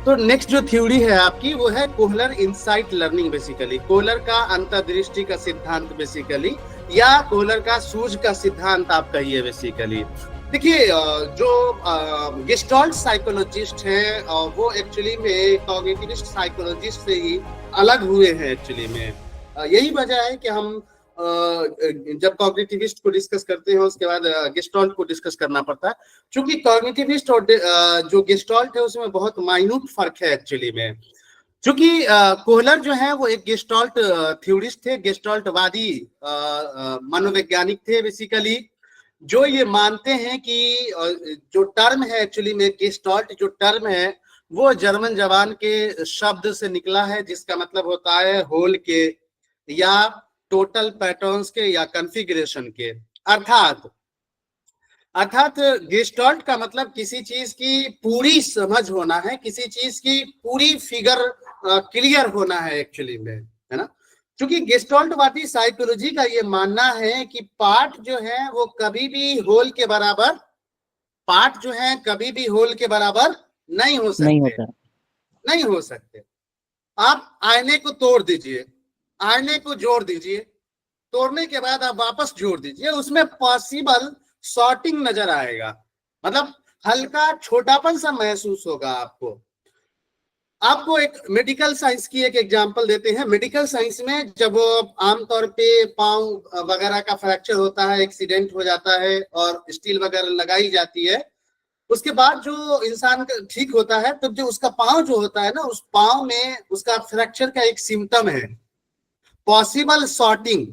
तो नेक्स्ट जो थ्योरी है आपकी वो है Kohler insight learning. Basically Kohler का अंतर्दृष्टि का सिद्धांत बेसिकली, या कोहलर का सूझ का सिद्धांत आप कहिए बेसिकली। देखिए जो गेस्टाल्ट साइकोलॉजिस्ट हैं वो एक्चुअली में कॉग्निटिविस्ट साइकोलॉजिस्ट से ही अलग हुए हैं एक्चुअली में। यही वजह है कि हम जब कॉग्निटिविस्ट को डिस्कस करते हैं उसके बाद गेस्टाल्ट को डिस्कस करना पड़ता है, क्योंकि कॉग्निटिविस्ट और जो गेस्टाल्ट है उसमें बहुत माइन्यूट फर्क है एक्चुअली में। क्योंकि कोहलर जो है वो एक गेस्टाल्ट थ्योरिस्ट थे, गेस्टाल्टवादी मनोवैज्ञानिक थे बेसिकली, जो ये मानते हैं कि जो टर्म है एक्चुअली में गेस्टाल्ट जो टर्म है वो जर्मन जबान के शब्द से निकला है, जिसका मतलब होता है होल के या टोटल पैटर्न्स के या कॉन्फ़िगरेशन के। अर्थात गेस्टाल्ट का मतलब किसी चीज की पूरी समझ होना है, किसी चीज की पूरी फिगर क्लियर होना है एक्चुअली में, है ना। क्योंकि गेस्टाल्टवादी साइकोलॉजी का ये मानना है कि पार्ट जो है वो कभी भी होल के बराबर, पार्ट जो है कभी भी होल के बराबर नहीं हो सकते, नहीं हो सकते। आप आईने को तोड़ दीजिए, आईने को जोड़ दीजिए, तोड़ने के बाद आप वापस जोड़ दीजिए, उसमें पॉसिबल सॉर्टिंग नजर आएगा, मतलब हल्का छोटापन सा महसूस होगा आपको। आपको एक मेडिकल साइंस की एक एग्जांपल देते हैं। मेडिकल साइंस में जब आमतौर पे पांव वगैरह का फ्रैक्चर होता है, एक्सीडेंट हो जाता है और स्टील वगैरह लगाई जाती है, उसके बाद जो इंसान ठीक होता है तब जो उसका पांव जो होता है ना, उस पांव में उसका फ्रैक्चर का एक सिम्टम है पॉसिबल सॉर्टिंग।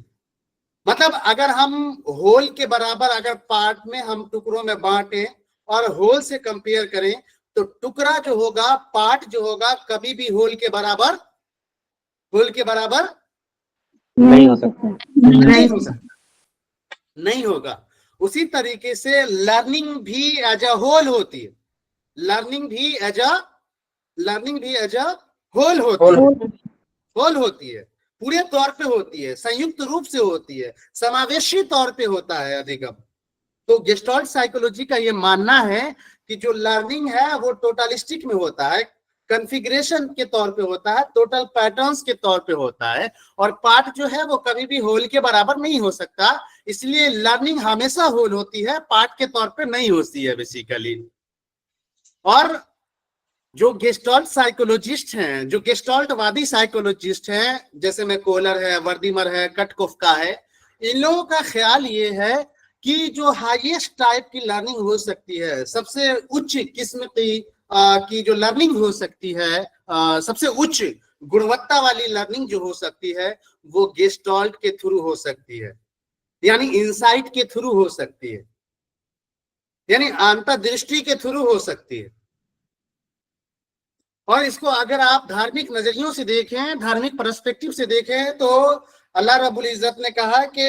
मतलब अगर हम होल के बराबर अगर पार्ट में हम टुकड़ों में बांटे और होल से कंपेयर करें तो टुकड़ा जो होगा, पार्ट जो होगा, कभी भी होल के बराबर नहीं हो सकता, नहीं होगा। उसी तरीके से लर्निंग भी एज अ होल होती है, लर्निंग भी एज अ होल होती है, पूरे तौर पे होती है, संयुक्त रूप से होती है, समावेशी तौर पे होता है अधिगम। तो गेस्टाल्ट साइकोलॉजी का ये मानना है कि जो लर्निंग है वो टोटलिस्टिक में होता है, कॉन्फ़िगरेशन के तौर पे होता है, टोटल पैटर्न्स के तौर पे होता है, और पार्ट जो है वो कभी भी होल के बराबर नहीं हो सकता। इसलिए लर्निंग हमेशा होल होती है, पार्ट के तौर पे नहीं होती है बेसिकली। और जो गेस्टाल्ट साइकोलॉजिस्ट हैं, जो गेस्टाल्टवादी साइकोलॉजिस्ट हैं, जैसे में कोहलर है, वर्दीमर है, कटकोफ्का है, इन लोगों का ख्याल ये है कि जो हाईएस्ट टाइप की लर्निंग हो सकती है, सबसे उच्च किस्म की जो लर्निंग हो सकती है, सबसे उच्च गुणवत्ता वाली लर्निंग जो हो सकती है वो गेस्टाल्ट के थ्रू हो सकती है, यानी इंसाइट के थ्रू हो सकती है, यानी अंतर्दृष्टि के थ्रू हो सकती है। और इसको अगर आप धार्मिक नजरियों से देखें, धार्मिक पर्सपेक्टिव से देखें, तो अल्लाह रब्बुल इज्जत ने कहा कि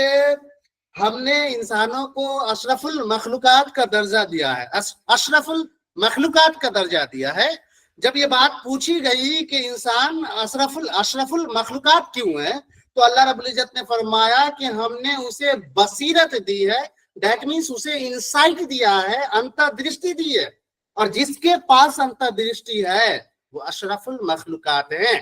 हमने इंसानों को अशरफुल मखलूकात का दर्जा दिया है, अशरफुल मखलूकात का दर्जा दिया है। जब ये बात पूछी गई कि इंसान अशरफुल मखलूकात क्यों है, तो अल्लाह रब्बुल इज्जत ने फरमाया कि हमने उसे बसीरत दी है, दैट मीन्स उसे इंसाइट दिया है, अंतर्दृष्टि दी है, और जिसके पास अंतर्दृष्टि है वो अशरफुल मखलूकात हैं।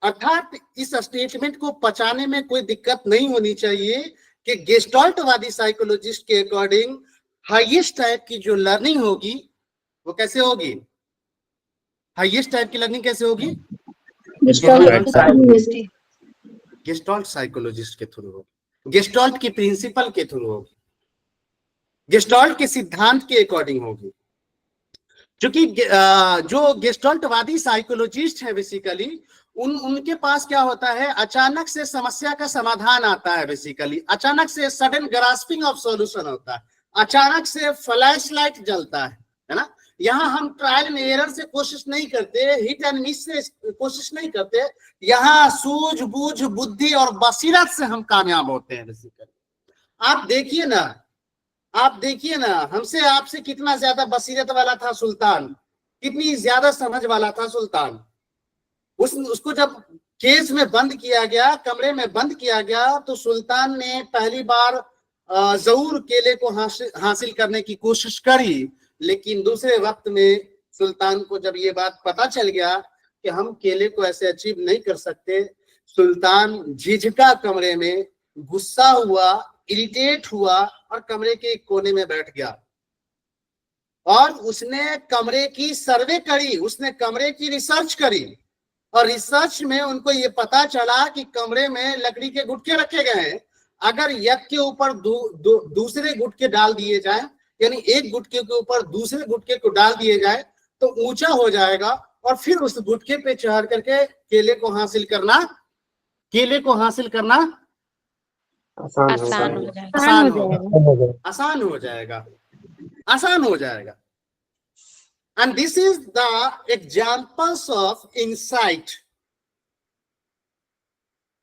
अर्थात इस स्टेटमेंट को पचाने में कोई दिक्कत नहीं होनी चाहिए कि गेस्टाल्टवादी साइकोलॉजिस्ट के अकॉर्डिंग हाईएस्ट टाइप की जो लर्निंग होगी वो कैसे होगी, हाईएस्ट टाइप की लर्निंग कैसे होगी, गेस्टाल्ट साइकोलॉजिस्ट के थ्रू होगी, गेस्टाल्ट की प्रिंसिपल के थ्रू होगी, गेस्टाल्ट के सिद्धांत के अकॉर्डिंग होगी। क्योंकि जो गेस्टाल्टवादी साइकोलॉजिस्ट है बेसिकली उनके पास क्या होता है, अचानक से समस्या का समाधान आता है, बेसिकली अचानक से सडन ग्रास्पिंग ऑफ सॉल्यूशन होता है, अचानक से फ्लैश लाइट जलता है ना। यहाँ हम ट्रायल एंड एरर से कोशिश नहीं करते, हिट एंड मिस से कोशिश नहीं करते, यहाँ सूझबूझ बुद्धि और बसीरत से हम कामयाब होते हैं बेसिकली। आप देखिए ना हमसे आपसे कितना ज्यादा बसीरत वाला था सुल्तान, कितनी ज्यादा समझ वाला था सुल्तान। उसको जब केस में बंद किया गया, कमरे में बंद किया गया, तो सुल्तान ने पहली बार जरूर केले को हासिल करने की कोशिश करी, लेकिन दूसरे वक्त में सुल्तान को जब ये बात पता चल गया कि हम केले को ऐसे अचीव नहीं कर सकते, सुल्तान झिझका कमरे में, गुस्सा हुआ, इरिटेट हुआ और कमरे के एक कोने में बैठ गया और उसने कमरे की सर्वे करी, उसने कमरे की रिसर्च करी और रिसर्च में उनको ये पता चला कि कमरे में लकड़ी के गुटके रखे गए हैं। अगर एक के ऊपर दूसरे गुटके डाल दिए जाए, यानी एक गुटके के ऊपर दूसरे गुटके को डाल दिए जाए तो ऊंचा हो जाएगा और फिर उस गुटके पे चढ़ करके केले को हासिल करना आसान हो जाएगा। And this is the examples of insight.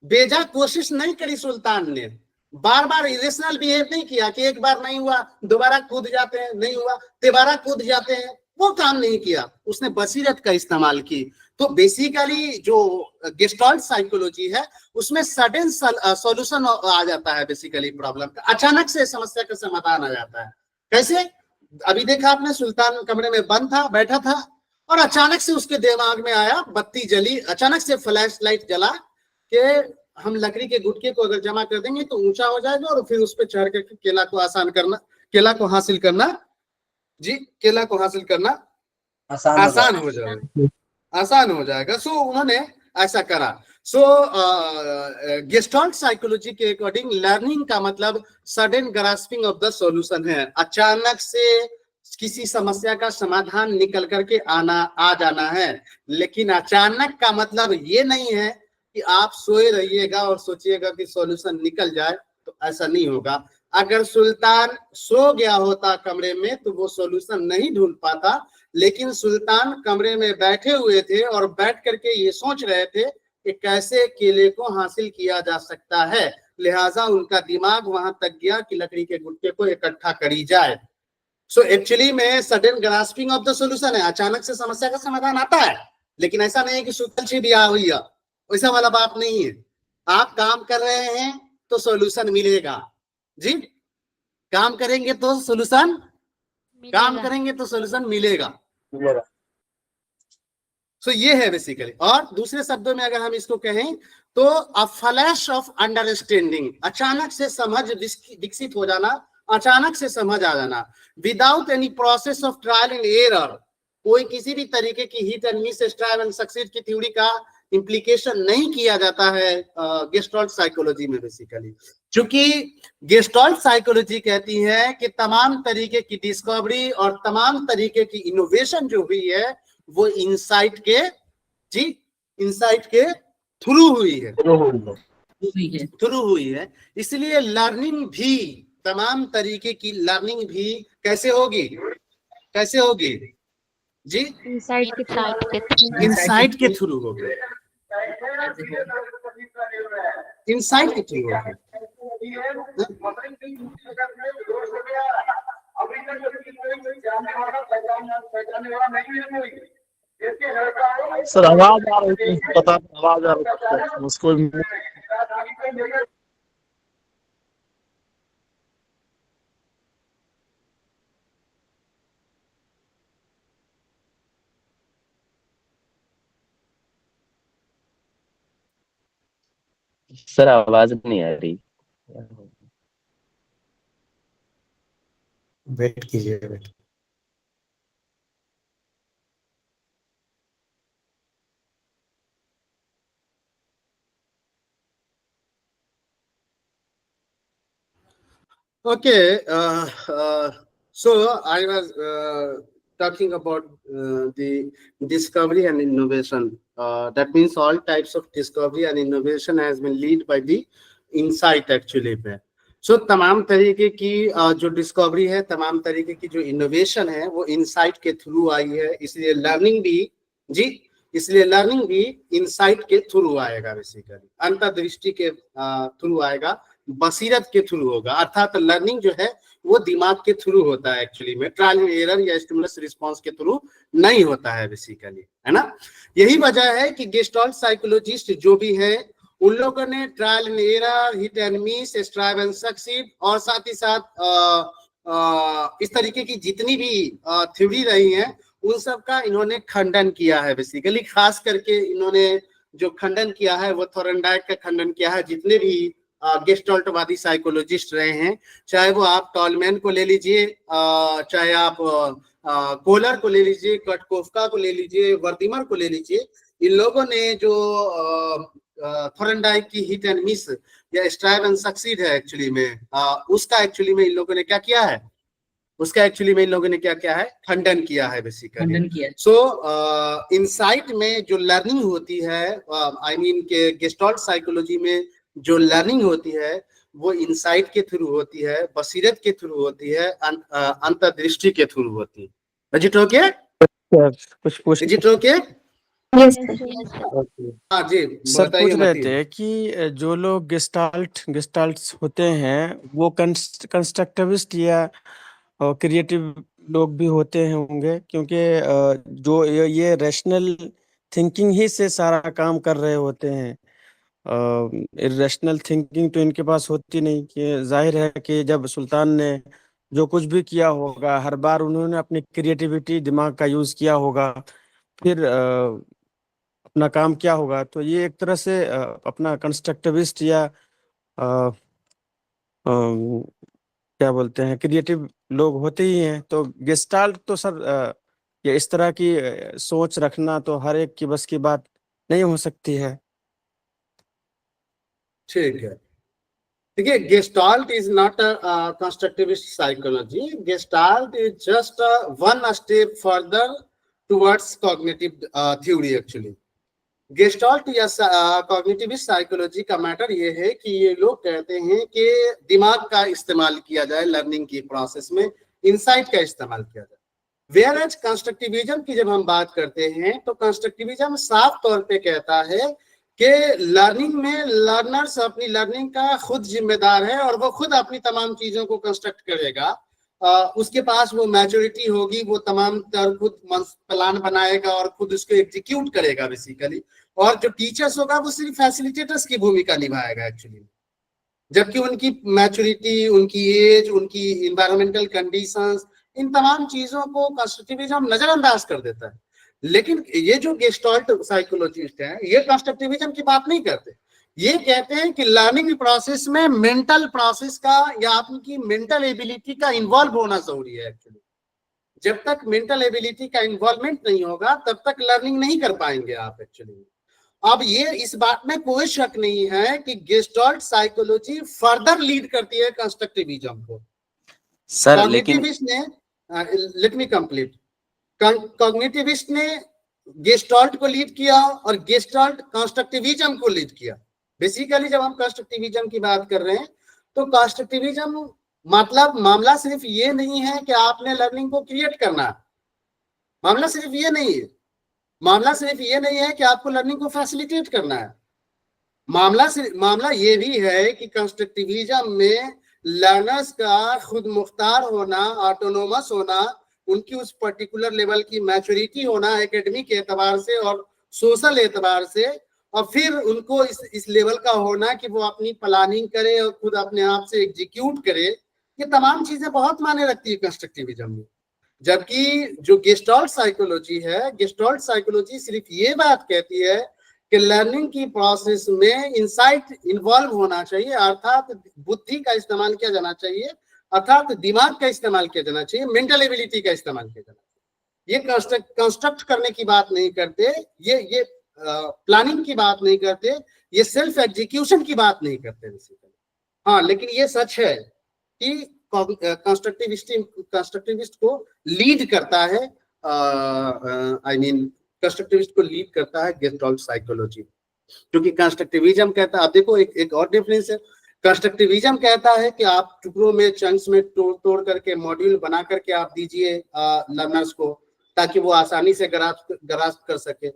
बेजा कोशिश नहीं करी सुल्तान ने, बार बार इरेशनल बिहेव नहीं किया कि एक बार नहीं हुआ दोबारा कूद जाते हैं, नहीं हुआ तिबारा कूद जाते हैं, वो काम नहीं किया। उसने बसीरत का इस्तेमाल की। तो बेसिकली जो गेस्टाल्ट साइकोलॉजी है उसमें सडन सॉल्यूशन आ जाता है बेसिकली प्रॉब्लम का, अचानक से समस्या का समाधान आ जाता है। कैसे? अभी देखा आपने, सुल्तान कमरे में बंद था, बैठा था और अचानक से उसके दिमाग में आया, बत्ती जली, अचानक से फ्लैश लाइट जला कि हम लकड़ी के गुटके को अगर जमा कर देंगे तो ऊंचा हो जाएगा और फिर उस पर चढ़ करके केला को हासिल करना आसान हो जाएगा। सो उन्होंने ऐसा करा। सो गेस्टाल्ट साइकोलॉजी के अकॉर्डिंग लर्निंग का मतलब sudden grasping of the solution है, अचानक से किसी समस्या का समाधान निकल करके आ जाना है। लेकिन अचानक का मतलब ये नहीं है कि आप सोए रहिएगा और सोचिएगा कि सॉल्यूशन निकल जाए, तो ऐसा नहीं होगा। अगर सुल्तान सो गया होता कमरे में तो वो सॉल्यूशन नहीं ढूंढ पाता, लेकिन सुल्तान कमरे में बैठे हुए थे और बैठ करके ये सोच रहे थे कि कैसे केले को हासिल किया जा सकता है, लिहाजा उनका दिमाग वहां तक गया कि लकड़ी के गुटके को इकट्ठा करी जाए। सो एक्चुअली में sudden grasping of the solution है, अचानक से समस्या का समाधान आता है। लेकिन ऐसा नहीं है कि सुतल छी भी आ हुई है, वैसा वाला बात नहीं है। आप काम कर रहे हैं तो सॉल्यूशन मिलेगा जी, काम करेंगे तो सॉल्यूशन मिलेगा। सो ये है बेसिकली। और दूसरे शब्दों में अगर हम इसको कहें तो अ फ्लैश ऑफ अंडरस्टैंडिंग, अचानक से समझ विकसित हो जाना, अचानक से समझ आ जाना, without any process of trial and error. कोई किसी भी तरीके की hit and miss, strive and succeed की थ्योरी का इंप्लीकेशन नहीं किया जाता है गेस्टाल्ट साइकोलॉजी में बेसिकली। क्योंकि गेस्टाल्ट साइकोलॉजी कहती है कि तमाम तरीके की डिस्कवरी और तमाम तरीके की इनोवेशन जो हुई है वो इंसाइट के थ्रू हुई है। इसलिए लर्निंग भी, तमाम तरीके की लर्निंग भी कैसे होगी जी? इंसाइट के थ्रू होगी। इंसाइट के थ्रू होगी। सर आवाज आ रही है, पता आवाज आ रही है उसको। सर आवाज नहीं आ रही। वेट कीजिए, wait. Okay, so I was talking about the discovery and innovation. That means all types of discovery and innovation has been led by the insight actually पे। So तमाम तरीके की जो डिस्कवरी है, तमाम तरीके की जो इनोवेशन है वो इंसाइट के थ्रू आई है। इसलिए लर्निंग भी इंसाइट के थ्रू आएगा बेसिकली, अंतर्दृष्टि के थ्रू आएगा, बसीरत के थ्रू होगा। अर्थात लर्निंग जो है वो दिमाग के थ्रू होता है एक्चुअली में, ट्रायल एंड एरर या स्टिमुलस रिस्पांस के थ्रू नहीं होता है बेसिकली, है ना। यही वजह है कि गेस्टाल्ट साइकोलॉजिस्ट जो भी है उन लोगों ने trial and error, hit and miss, strive and succeed और साथ ही साथ इस तरीके की जितनी भी थ्योरी रही हैं उन सब का इन्होंने खंडन किया है। बेसिकली खास करके इन्होंने जो खंडन किया है वो थॉर्नडाइक का खंडन किया है। जितने भी गेस्टाल्टवादी साइकोलॉजिस्ट रहे हैं, चाहे वो आप टॉलमैन को ले लीजिए, चाहे आप कोलर को ले लीजिए, कटकोफ्का को ले लीजिए, वर्दिमर को ले लीजिए, इन लोगों ने जो थॉर्नडाइक की हिट एंड मिस या स्ट्राइव एंड सक्सीड है एक्चुअली में, उसका एक्चुअली में इन लोगों ने क्या किया है, उसका एक्चुअली में इन लोगों ने क्या किया है, खंडन किया है बेसिकली। सो इनसाइट में जो लर्निंग होती है, आई मीन के गेस्टाल्ट साइकोलॉजी में जो लर्निंग होती है वो इनसाइट के थ्रू होती है, बसीरत के थ्रू होती है, अंतर्दृष्टि के थ्रू होती है। Is it okay? Is it okay? Yes sir. हाँ जी, सर पूछ रहे थे कि जो लोग गेस्टाल्ट्स होते हैं वो कंस्ट्रक्टिविस्ट या क्रिएटिव लोग भी होते हैं होंगे, क्योंकि जो ये रैशनल थिंकिंग ही से सारा काम कर रहे होते हैं। इरेशनल थिंकिंग तो इनके पास होती नहीं। कि जाहिर है कि जब सुल्तान ने जो कुछ भी किया होगा हर बार उन्होंने अपनी क्रिएटिविटी दिमाग का यूज किया होगा, फिर अपना काम किया होगा। तो ये एक तरह से अपना कंस्ट्रक्टिविस्ट या क्या बोलते हैं क्रिएटिव लोग होते ही हैं। तो गेस्टाल्ट तो सर ये इस तरह की सोच रखना तो हर एक की बस की बात नहीं हो सकती है। ठीक है, देखिए, gestalt is not a constructivist psychology. Gestalt is just one step further towards cognitive theory. Actually gestalt या कॉग्निटिविस्ट साइकोलॉजी का मैटर ये है कि ये लोग कहते हैं कि दिमाग का इस्तेमाल किया जाए लर्निंग की प्रोसेस में, इनसाइट का इस्तेमाल किया जाए। वेयर एज कंस्ट्रक्टिविज्म की जब हम बात करते हैं तो कंस्ट्रक्टिविज्म साफ तौर पे कहता है कि लर्निंग में लर्नर्स अपनी लर्निंग का खुद जिम्मेदार है और वो खुद अपनी तमाम चीजों को कंस्ट्रक्ट करेगा। उसके पास वो मैच्योरिटी होगी, वो तमाम खुद प्लान बनाएगा और खुद उसको एग्जीक्यूट करेगा बेसिकली। और जो टीचर्स होगा वो सिर्फ फैसिलिटेटर्स की भूमिका निभाएगा एक्चुअली, जबकि उनकी मैच्योरिटी, उनकी एज, उनकी इन्वायरमेंटल कंडीशंस, इन तमाम चीजों को कंस्ट्रक्टिविज्म नजरअंदाज कर देता है। लेकिन ये जो गेस्टाल्ट साइकोलॉजिस्ट हैं ये कंस्ट्रक्टिविज्म की बात नहीं करते। ये कहते हैं कि लर्निंग प्रोसेस में मेंटल प्रोसेस का या आपकी मेंटल एबिलिटी का इन्वॉल्व होना जरूरी है एक्चुअली। जब तक मेंटल एबिलिटी का इन्वॉल्वमेंट नहीं होगा तब तक लर्निंग नहीं कर पाएंगे आप एक्चुअली। अब ये इस बात में कोई शक नहीं है कि गेस्टाल्ट साइकोलॉजी फर्दर लीड करती है कंस्ट्रक्टिविज्म को। सर लेकिन ने लेट मी कंप्लीट, कॉग्निटिविस्ट ने गेस्टाल्ट को लीड किया और गेस्टाल्ट कंस्ट्रक्टिविज्म को लीड किया। बेसिकली जब हम कंस्ट्रक्टिविज्म की बात कर रहे हैं तो कंस्ट्रक्टिविज्म मतलब मामला सिर्फ ये नहीं है कि आपने लर्निंग को क्रिएट करना है, मामला सिर्फ ये नहीं है, मामला सिर्फ ये नहीं है कि आपको लर्निंग को फैसिलिटेट करना है। मामला ये भी है कि कंस्ट्रक्टिविज्म में लर्नर्स का खुद मुख्तार होना, ऑटोनोमस होना, उनकी उस पर्टिकुलर लेवल की मैच्योरिटी होना एकेडमिक एतबार से और सोशल एतबार से, और फिर उनको इस लेवल का होना कि वो अपनी प्लानिंग करे और खुद अपने आप से एग्जीक्यूट करे। ये तमाम चीजें बहुत मायने रखती है कंस्ट्रक्टिविज्म में। जबकि जो गेस्टाल्ट साइकोलॉजी है, गेस्टाल्ट साइकोलॉजी सिर्फ ये बात कहती है कि लर्निंग की प्रोसेस में इंसाइट इन्वॉल्व होना चाहिए, अर्थात बुद्धि का इस्तेमाल किया जाना चाहिए, अर्थात दिमाग का इस्तेमाल किया जाना चाहिए, मेंटल एबिलिटी का इस्तेमाल किया जाना चाहिए। ये कंस्ट्रक्ट करने की बात नहीं करते, ये प्लानिंग की बात नहीं करते, ये सेल्फ एग्जीक्यूशन की बात नहीं करते बेसिकली। हाँ, लेकिन ये सच है कि कंस्ट्रक्टिविस्ट को लीड करता है, आई मीन कंस्ट्रक्टिविस्ट को लीड करता है गेस्टाल्ट साइकोलॉजी। क्योंकि कंस्ट्रक्टिविज्म कहता है, आप देखो एक और डिफरेंस है। कंस्ट्रक्टिविज्म कहता है कि आप टुकड़ों में, चंक्स में तोड़ करके मॉड्यूल बना करके आप दीजिए लर्नर्स को, ताकि वो आसानी से ग्रास्प कर सके।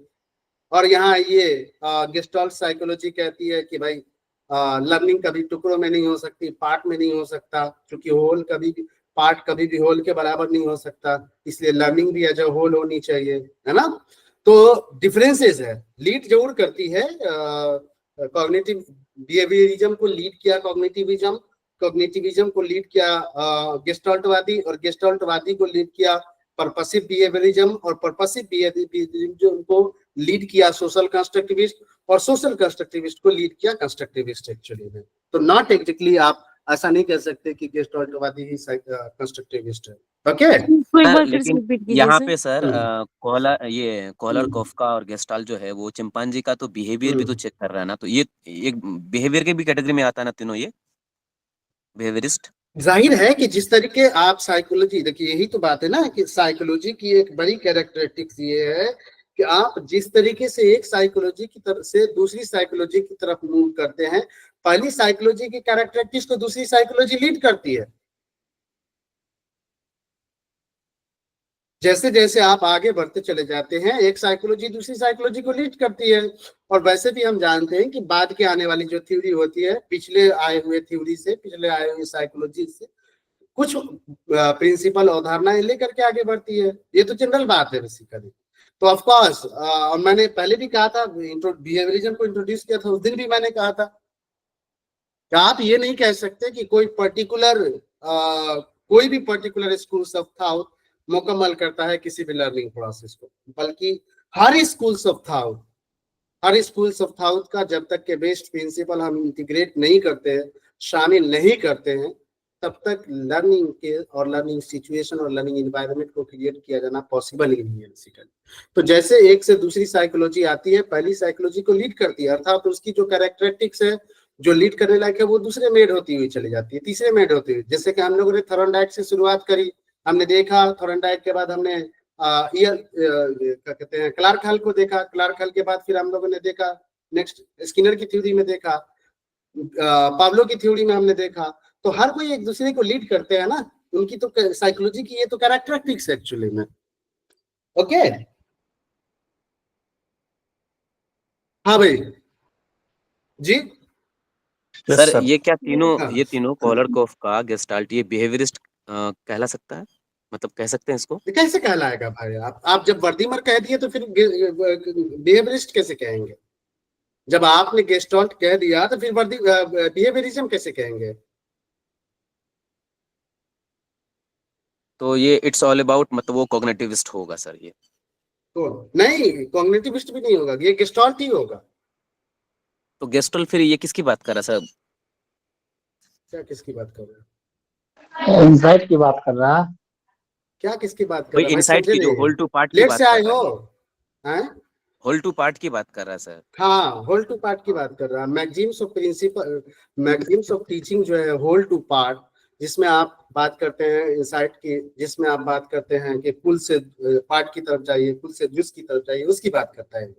और यहाँ ये गेस्टाल्ट साइकोलॉजी कहती है कि भाई लर्निंग कभी टुकड़ों में नहीं हो सकती, पार्ट में नहीं हो सकता, क्योंकि पार्ट कभी भी होल के बराबर नहीं हो सकता, इसलिए लर्निंग भी एज अ होल होनी चाहिए, है ना। तो डिफरेंसेस है, लीड जरूर करती है कॉग्निटिव बिहेवियरिज्म को लीड किया कॉग्निटिविज्म, कॉग्निटिविज्म को लीड किया गेस्टाल्टवादी, और गेस्टाल्टवादी को लीड किया पर्पसिव बिहेवियरिज्म, और पर्पसिव बिहेवियरिज्म को लीड किया सोशल कंस्ट्रक्टिविस्ट, और सोशल कंस्ट्रक्टिविस्ट को लीड किया कंस्ट्रक्टिविस्ट एक्चुअली में। तो नॉट एग्जैक्टली आप ऐसा नहीं कह सकते कि गेस्टाल्टवादी ही कंस्ट्रक्टिविस्ट है। ओके सर, लेकिन यहाँ पे सर कॉलर हम्म। कॉफका और गेस्टाल्ट जो है वो चिंपांजी का तो बिहेवियर भी तो चेक कर रहा है ना, तो ये एक बिहेवियर के भी कैटेगरी में आता है ना तीनों, ये बिहेवियरिस्ट। जाहिर है कि जिस तरीके आप साइकोलॉजी, देखिए यही तो बात है ना कि साइकोलॉजी की एक बड़ी कैरेक्टरिस्टिक्स ये है कि आप जिस तरीके से एक साइकोलॉजी की तरफ से दूसरी साइकोलॉजी की तरफ मूव करते हैं, पहली साइकोलॉजी की कैरेक्टरिस्टिक्स को दूसरी साइकोलॉजी लीड करती है। जैसे जैसे आप आगे बढ़ते चले जाते हैं, एक साइकोलॉजी दूसरी साइकोलॉजी को लीड करती है। और वैसे भी हम जानते हैं कि बाद के आने वाली जो थ्योरी होती है, पिछले आए हुए थ्योरी से, पिछले आए हुए साइकोलॉजी से कुछ प्रिंसिपल अवधारणाएं लेकर के आगे बढ़ती है। ये तो जनरल बात है बेसिकली। तो ऑफ कोर्स, और मैंने पहले भी कहा था, बिहेवियरिज्म को इंट्रोड्यूस किया था उस दिन भी मैंने कहा था कि आप ये नहीं कह सकते कि कोई भी पर्टिकुलर स्कूल्स ऑफ थॉट मुकम्मल करता है किसी भी लर्निंग प्रोसेस को, बल्कि हर स्कूल्स ऑफ थॉट का जब तक के बेस्ट प्रिंसिपल हम इंटीग्रेट नहीं करते हैं, शामिल नहीं करते हैं, तब तक लर्निंग के और लर्निंग सिचुएशन और लर्निंग एनवायरनमेंट को क्रिएट किया जाना पॉसिबल ही नहीं है बेसिकली। तो जैसे एक से दूसरी साइकोलॉजी आती है, पहली साइकोलॉजी को लीड करती है, अर्थात उसकी जो कैरेक्टरिस्टिक्स है जो लीड करने लायक है वो दूसरे मेड होती हुई चली जाती है, तीसरे मेड होती हुई। जैसे कि हम लोगों ने थॉर्नडाइक से शुरुआत करी, हमने देखा थॉर्नडाइक के बाद हमने क्या कहते हैं क्लार्क हॉल को देखा, क्लार्क हॉल के बाद फिर हम लोगों ने देखा नेक्स्ट स्किनर की थ्योरी में देखा, पाब्लो की थ्योरी में हमने देखा। तो हर कोई एक दूसरे को लीड करते हैं ना, उनकी तो साइकोलॉजी की ये तो कैरेक्टरिस्टिक्स एक्चुअली में। ओके हाँ भाई जी सर ये क्या तीनों हाँ। ये तीनों कॉलर कॉफका गेस्टाल्ट ये बिहेवियरिस्ट कहला सकता है, मतलब कह सकते हैं इसको? कैसे कहलाएगा भाई? आप जब वर्दीमर कह दिए तो फिर बिहेवियरिस्ट कैसे कहेंगे? जब आपने गेस्टाल्ट कह दिया तो फिर बिहेवियरिज्म कैसे कहेंगे? तो ये इट्स ऑल अबाउट, मतलब वो कॉग्निटिविस्ट होगा सर ये? तो नहीं, कॉग्निटिविस्ट भी नहीं होगा, ये गेस्टाल्ट ही होगा। तो गेस्टाल्ट फिर ये किसकी बात कर रहा है सर? क्या किसकी बात कर रहा है? इनसाइट की बात कर रहा है। क्या किसकी बात कर भाई रहा है? इनसाइट की जो होल टू पार्ट की लेट बात से कर आए रहा हो है, हैं? होल टू पार्ट की बात कर रहा है सर। हाँ, होल टू पार्ट की बात कर रहा है। Maxims of principal, maxims of teaching जो है होल टू पार्ट, जिसमें आप बात करते हैं इंसाइट की, जिसमें आप बात करते हैं कि कुल से पार्ट की तरफ जाइए, कुल से जुज की तरफ जाइए, उसकी बात करता है।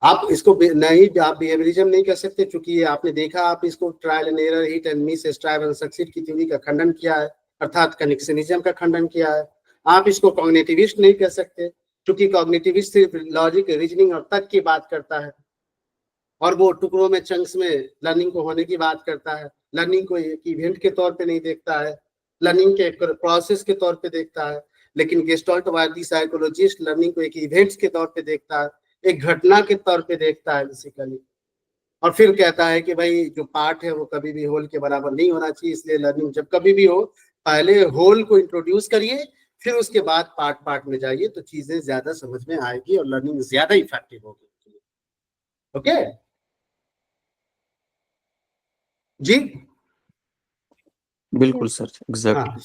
आप इसको नहीं, आप बिहेवियरिज्म नहीं कह सकते, क्योंकि ये आपने देखा, आप इसको trial and error, hit and miss, strive and succeed की थ्योरी का खंडन किया है, अर्थात कनेक्शनिज्म का खंडन किया है। आप इसको कॉग्निटिविस्ट नहीं कह सकते, क्योंकि कॉग्निटिविस्ट सिर्फ लॉजिक, रीजनिंग और तर्क की बात करता है, और वो टुकड़ों में, चंक्स में लर्निंग को होने की बात करता है। लर्निंग को एक इवेंट के तौर पे नहीं देखता है, लर्निंग के एक प्रोसेस के तौर पे देखता है। लेकिन गेस्टाल्टवादी साइकोलॉजिस्ट लर्निंग को एक इवेंट्स के तौर पे देखता है, एक घटना के तौर पे देखता है बेसिकली, और फिर कहता है कि भाई जो पार्ट है वो कभी भी होल के बराबर नहीं होना चाहिए, इसलिए लर्निंग जब कभी भी हो पहले होल को इंट्रोड्यूस करिए, फिर उसके बाद पार्ट पार्ट में जाइए, तो चीजें ज्यादा समझ में आएगी और लर्निंग ज्यादा इफेक्टिव होगी। ओके जी, बिल्कुल सर, एग्जैक्टली। हाँ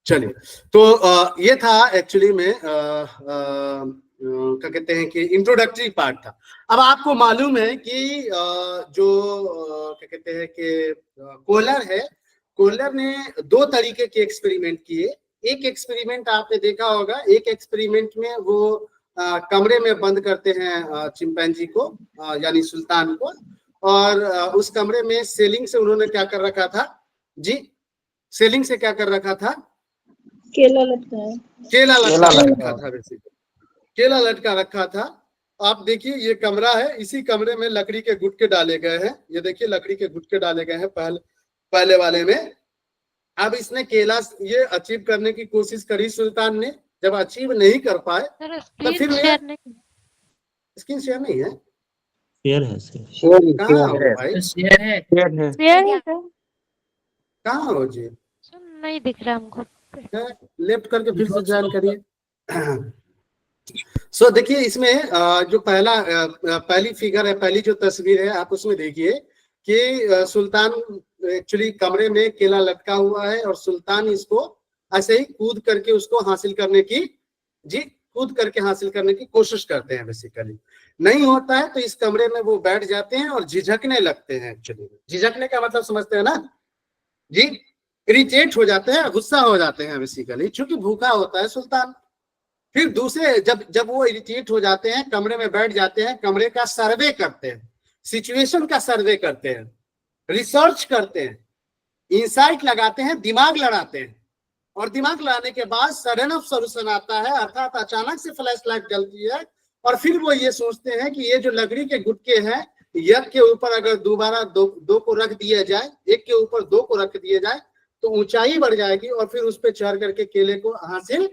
चलिए। तो ये था एक्चुअली में क्या कहते हैं कि इंट्रोडक्टरी पार्ट था। अब आपको मालूम है कि जो क्या कहते हैं कि कोहलर है, कोहलर ने दो तरीके के एक्सपेरिमेंट किए। एक एक्सपेरिमेंट आपने देखा होगा, एक एक्सपेरिमेंट में वो कमरे में बंद करते हैं चिंपैंजी को, यानी सुल्तान को, और उस कमरे में सेलिंग से उन्होंने क्या कर रखा था जी? सेलिंग से क्या कर रखा था? केला लटका रखा था, बेसिकली केला लटका रखा था। आप देखिए ये कमरा है, इसी कमरे में लकड़ी के गुटके डाले गए हैं, ये देखिए लकड़ी के गुटके डाले गए हैं पहले वाले में। अब इसने केला ये अचीव करने की कोशिश करी सुल्तान ने, जब अचीव नहीं कर पाए तो फिर स्क्रीन शेयर नहीं है, शेयर है, कहाँ हो भाई? शेयर है। कहाँ हो जी? नहीं दिख रहा हमको। लेफ्ट करके फिर से ज्वाइन करिए। सो देखिए इसमें जो पहली फिगर है, पहली जो तस्वीर है आप उसमें देखिए कि सुल्तान एक्चुअली कमरे में केला लटका हुआ है और सुल्तान इसको ऐसे ही कूद करके उसको हासिल करने की कोशिश करते हैं। बेसिकली नहीं होता है तो इस कमरे में वो बैठ जाते हैं और झिझकने लगते हैं। एक्चुअली झिझकने का मतलब समझते हैं ना जी? इरिटेट हो जाते हैं, गुस्सा हो जाते हैं बेसिकली, क्योंकि भूखा होता है सुल्तान। फिर दूसरे जब वो इरिटेट हो जाते हैं, कमरे में बैठ जाते हैं, कमरे का सर्वे करते हैं, सिचुएशन का सर्वे करते हैं, रिसर्च करते हैं, इंसाइट लगाते हैं, दिमाग लड़ाते हैं, और दिमाग लड़ाने के बाद सडन ऑफ सॉल्यूशन आता है, अर्थात अचानक से फ्लैश लाइट जलती है और फिर वो ये सोचते हैं कि ये जो लकड़ी के गुटके हैं, एक के ऊपर अगर दोबारा दो को रख दिया जाए, एक के ऊपर दो को रख दिया जाए तो ऊंचाई बढ़ जाएगी और फिर उस पर चढ़ करके केले को हासिल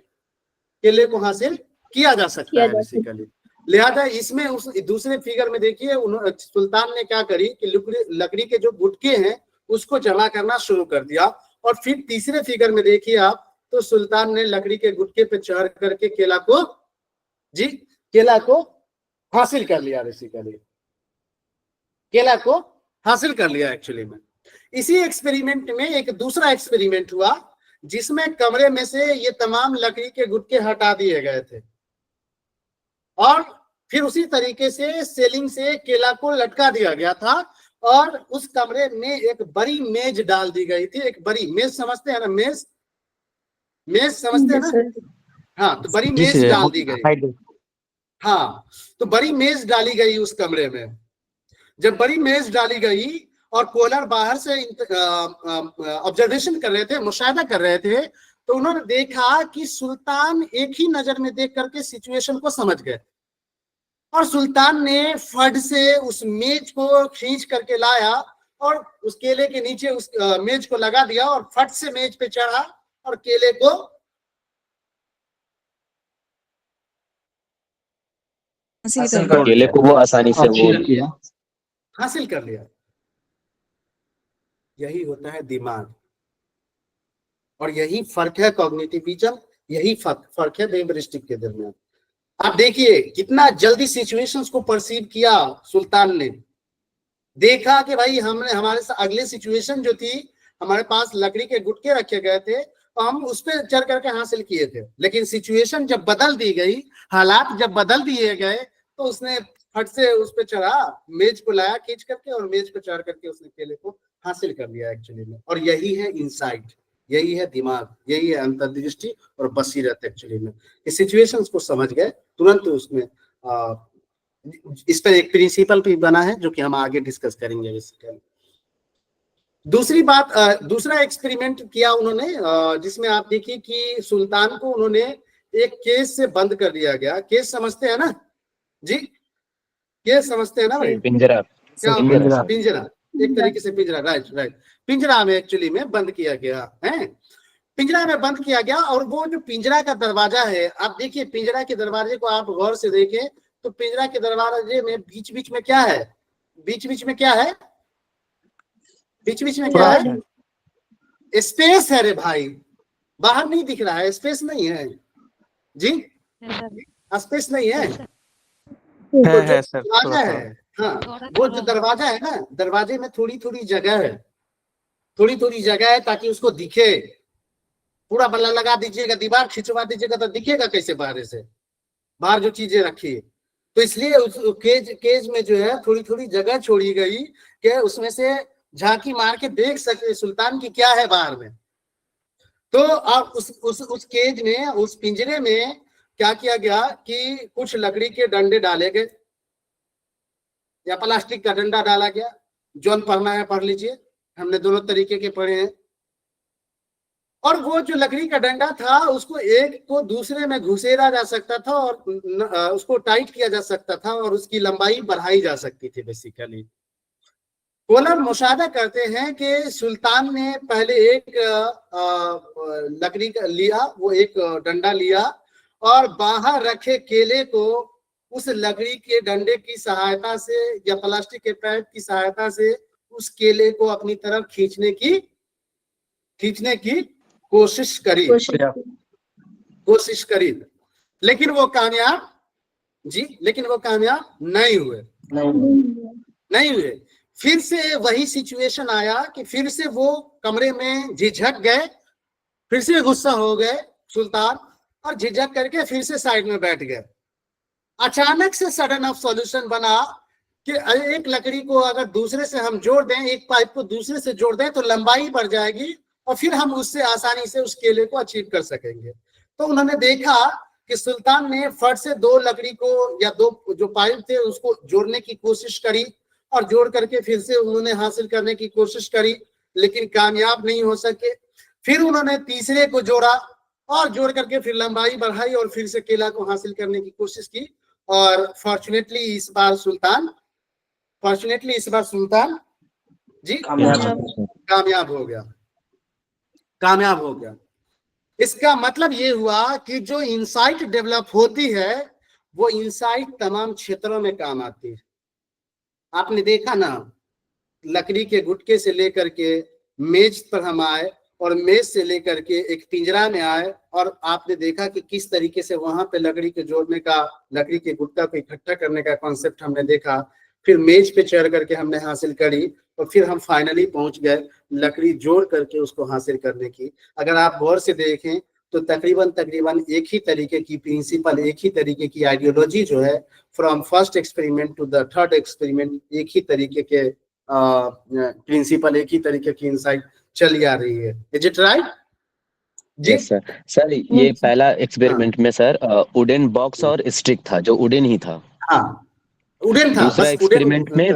किया जा सकता है बेसिकली। लिहाजा इसमें उस दूसरे फिगर में देखिए सुल्तान ने क्या करी कि लकड़ी के जो गुटके हैं उसको जमा करना शुरू कर दिया। और फिर तीसरे फिगर में देखिए आप, तो सुल्तान ने लकड़ी के गुटके पे चढ़ करके केला को हासिल कर लिया। बेसिकली केला को हासिल कर लिया। एक्चुअली में इसी एक्सपेरिमेंट में एक दूसरा एक्सपेरिमेंट हुआ जिसमें कमरे में से ये तमाम लकड़ी के गुटके हटा दिए गए थे और फिर उसी तरीके से सेलिंग से केला को लटका दिया गया था और उस कमरे में एक बड़ी मेज डाल दी गई थी। एक बड़ी मेज समझते हैं ना? मेज समझते हैं ना? हाँ, तो बड़ी मेज डाल दी गई। हाँ, तो बड़ी मेज डाली गई उस कमरे में। जब बड़ी मेज डाली गई और कोलर बाहर से ऑब्जर्वेशन कर रहे थे, मुशाहिदा कर रहे थे, तो उन्होंने देखा कि सुल्तान एक ही नजर में देख करके सिचुएशन को समझ गए और सुल्तान ने फट से उस मेज को खींच करके लाया और उस केले के नीचे उस मेज को लगा दिया और फट से मेज पे चढ़ा और केले को वो आसानी से हासिल कर लिया। यही होता है दिमाग और यही फर्क है कॉग्निटिविज्म, यही फर्क है बेब्रिस्टिक के दरमियान। आप देखिए कितना जल्दी सिचुएशंस को परसीव किया सुल्तान ने। देखा कि भाई हमारे साथ अगले सिचुएशन जो थी, हमारे पास लकड़ी के गुटके रखे गए थे तो हम उस पर चढ़ करके हासिल किए थे, लेकिन सिचुएशन जब बदल दी गई, हालात जब बदल दिए गए, तो उसने फट से उस पर चढ़ा, मेज को लाया खींच करके और मेज पर चढ़ करके उसने केले को हासिल कर लिया एक्चुअली में। और यही है इंसाइट, यही है दिमाग, यही है अंतर्दृष्टि और बसीरत एक्चुअली में। इस सिचुएशंस को समझ गए तुरंत उसमें इस पर एक प्रिंसिपल भी बना है जो कि हम आगे डिस्कस करेंगे बेसिकली। दूसरी बात, दूसरा एक्सपेरिमेंट किया उन्होंने जिसमें आप देखिए कि सुल्तान को उन्होंने एक केस से बंद कर दिया गया। केस समझते हैं ना जी? केस समझते हैं ना भाई? पिंजरा, एक तरीके से पिंजरा, राइट। पिंजरा में एक्चुअली में बंद किया गया है, पिंजरा में बंद किया गया। और वो जो पिंजरा का दरवाजा है, आप देखिए पिंजरा के दरवाजे को आप गौर से देखें तो पिंजरा के दरवाजे में बीच बीच में क्या है? बीच बीच में क्या है? स्पेस है रे भाई, बाहर नहीं दिख रहा है, स्पेस नहीं है जी, स्पेस नहीं है। वो जो दरवाजा है, हाँ, वो जो दरवाजा है ना, दरवाजे में थोड़ी थोड़ी जगह है ताकि उसको दिखे। पूरा बल्ला लगा दीजिएगा, दीवार खिंचवा दीजिएगा तो दिखेगा कैसे बाहर से, बाहर जो चीजें रखी है। तो इसलिए उस केज में जो है थोड़ी थोड़ी जगह छोड़ी गई कि उसमें से झांकी मार के देख सके सुल्तान की क्या है बाहर में। तो आप उस केज में, उस पिंजरे में क्या किया गया कि कुछ लकड़ी के डंडे डाले गए या प्लास्टिक का डंडा डाला गया। जौन पढ़ना है पढ़ लीजिए, हमने दोनों तरीके के पढ़े हैं। और वो जो लकड़ी का डंडा था उसको एक को दूसरे में घुसेरा जा सकता था और उसको टाइट किया जा सकता था और उसकी लंबाई बढ़ाई जा सकती थी बेसिकली। कोलर मुशाहिदा करते हैं कि सुल्तान ने पहले एक लकड़ी का लिया, वो एक डंडा लिया और बाहर रखे केले को उस लकड़ी के डंडे की सहायता से या प्लास्टिक के पैड की सहायता से उस केले को अपनी तरफ खींचने की खींचने की कोशिश करी, लेकिन वो कामयाब नहीं हुए। फिर से वही सिचुएशन आया कि फिर से वो कमरे में झिझक गए, फिर से गुस्सा हो गए सुल्तान, और झिझक करके फिर से साइड में बैठ गए। अचानक से सडन ऑफ सॉल्यूशन बना कि एक लकड़ी को अगर दूसरे से हम जोड़ दें, एक पाइप को दूसरे से जोड़ दें तो लंबाई बढ़ जाएगी और फिर हम उससे आसानी से उस केले को अचीव कर सकेंगे। तो उन्होंने देखा कि सुल्तान ने फट से दो लकड़ी को या दो जो पाइप थे उसको जोड़ने की कोशिश करी और जोड़ करके फिर से उन्होंने हासिल करने की कोशिश करी, लेकिन कामयाब नहीं हो सके। फिर उन्होंने तीसरे को जोड़ा और जोड़ करके फिर लंबाई बढ़ाई और फिर से केला को हासिल करने की कोशिश की, और फॉर्चुनेटली इस बार सुल्तान जी कामयाब हो गया। इसका मतलब ये हुआ कि जो इंसाइट डेवलप होती है वो इंसाइट तमाम क्षेत्रों में काम आती है। आपने देखा ना, लकड़ी के गुटके से लेकर के मेज पर हम आए और मेज से लेकर के एक पिंजरा में आए, और आपने देखा कि किस तरीके से वहां पे लकड़ी के जोड़ने का, लकड़ी के गुटका को इकट्ठा करने का कॉन्सेप्ट हमने देखा। फिर मेज पे चढ़ करके हमने हासिल करी और फिर हम फाइनली पहुंच गए लकड़ी जोड़ करके उसको हासिल करने की। अगर आप गौर से देखें तो तकरीबन एक ही तरीके की प्रिंसिपल, एक ही तरीके की आइडियोलॉजी जो है, from first experiment to the third experiment, एक ही तरीके के प्रिंसिपल, एक ही तरीके की इंसाइट चली आ रही है। इज इट राइट जी? सर ये पहला एक्सपेरिमेंट में सर वुडन बॉक्स और स्टिक था, जो वुडन ही था। हाँ, वुडन था। दूसरा एक्सपेरिमेंट में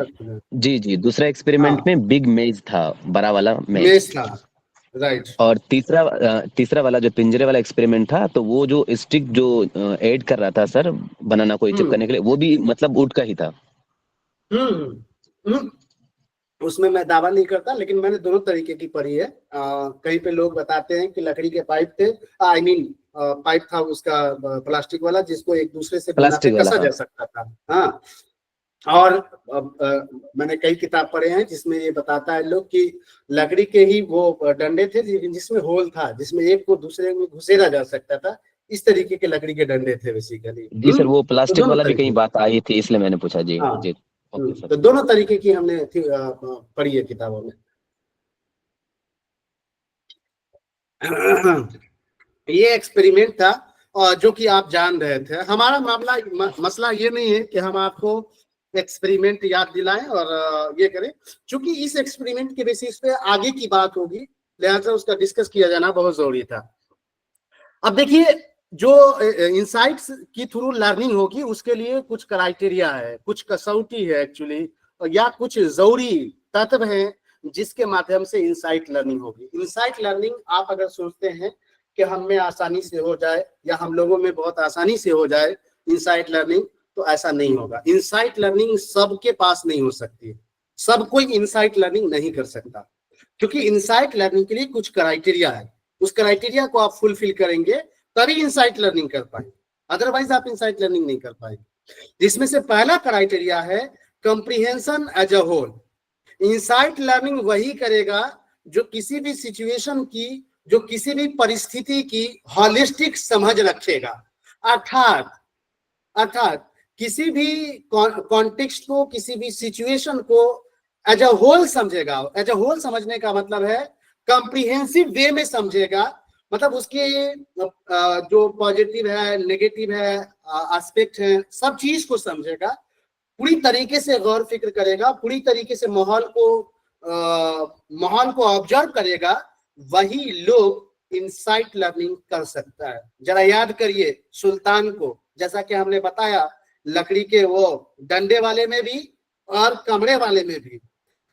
दूसरा एक्सपेरिमेंट में बिग मेज था, बड़ा वाला मेज था, राइट। और तीसरा वाला जो पिंजरे वाला एक्सपेरिमेंट था, तो वो जो स्टिक जो ऐड कर रहा था सर बनाना को चिपकाने के लिए, वो भी मतलब वुड का ही था। उसमें मैं दावा नहीं करता, लेकिन मैंने दोनों तरीके की पढ़ी है। कहीं पे लोग बताते हैं कि लकड़ी के पाइप थे, पाइप था उसका प्लास्टिक वाला, जिसको एक दूसरे से कसा जा सकता था। हाँ, और मैंने कई किताब पढ़े हैं जिसमें ये बताता है लोग कि लकड़ी के ही वो डंडे थे जिसमें होल था, जिसमें एक को दूसरे में घुसेरा जा सकता था। इस तरीके के लकड़ी के डंडे थे बेसिकली। जी सर, वो प्लास्टिक वाला भी कहीं बात आई थी, इसलिए मैंने पूछा जी। हाँ, जी तो दोनों तरीके की हमने पढ़ी है किताबों में। ये एक्सपेरिमेंट था, और जो कि आप जान रहे थे। हमारा मसला ये नहीं है कि हम आपको एक्सपेरिमेंट याद दिलाएं और ये करें, क्योंकि इस एक्सपेरिमेंट के बेसिस पे आगे की बात होगी, लिहाजा उसका डिस्कस किया जाना बहुत जरूरी था। अब देखिए, जो इंसाइट्स की थ्रू लर्निंग होगी उसके लिए कुछ क्राइटेरिया है, कुछ कसौटी है एक्चुअली, या कुछ जरूरी तत्व हैं जिसके माध्यम से इंसाइट लर्निंग होगी। इंसाइट लर्निंग आप अगर सोचते हैं कि हम में आसानी से हो जाए या हम लोगों में बहुत आसानी से हो जाए इंसाइट लर्निंग, तो ऐसा नहीं होगा। इंसाइट लर्निंग सबके पास नहीं हो सकती, सब कोई इंसाइट लर्निंग नहीं कर सकता, क्योंकि इंसाइट लर्निंग के लिए कुछ क्राइटेरिया है। उस क्राइटेरिया को आप फुलफिल करेंगे तभी इंसाइट लर्निंग कर पाएंगे, अदरवाइज आप इंसाइट लर्निंग नहीं कर पाएंगे। जिसमें से पहला क्राइटेरिया है comprehension as a whole. Insight learning वही करेगा जो किसी भी सिचुएशन की, जो किसी भी परिस्थिति की हॉलिस्टिक समझ रखेगा, अर्थात किसी भी कॉन्टेक्स्ट को, किसी भी सिचुएशन को एज अ होल समझेगा। एज अ होल समझने का मतलब है कॉम्प्रिहेंसिव वे में समझेगा, मतलब उसके जो पॉजिटिव है, नेगेटिव है, एस्पेक्ट है, सब चीज को समझेगा, पूरी तरीके से गौर फिक्र करेगा, पूरी तरीके से माहौल को ऑब्जर्व करेगा। वही लोग इंसाइट लर्निंग कर सकता है। जरा याद करिए सुल्तान को, जैसा कि हमने बताया, लकड़ी के वो डंडे वाले में भी और कमरे वाले में भी,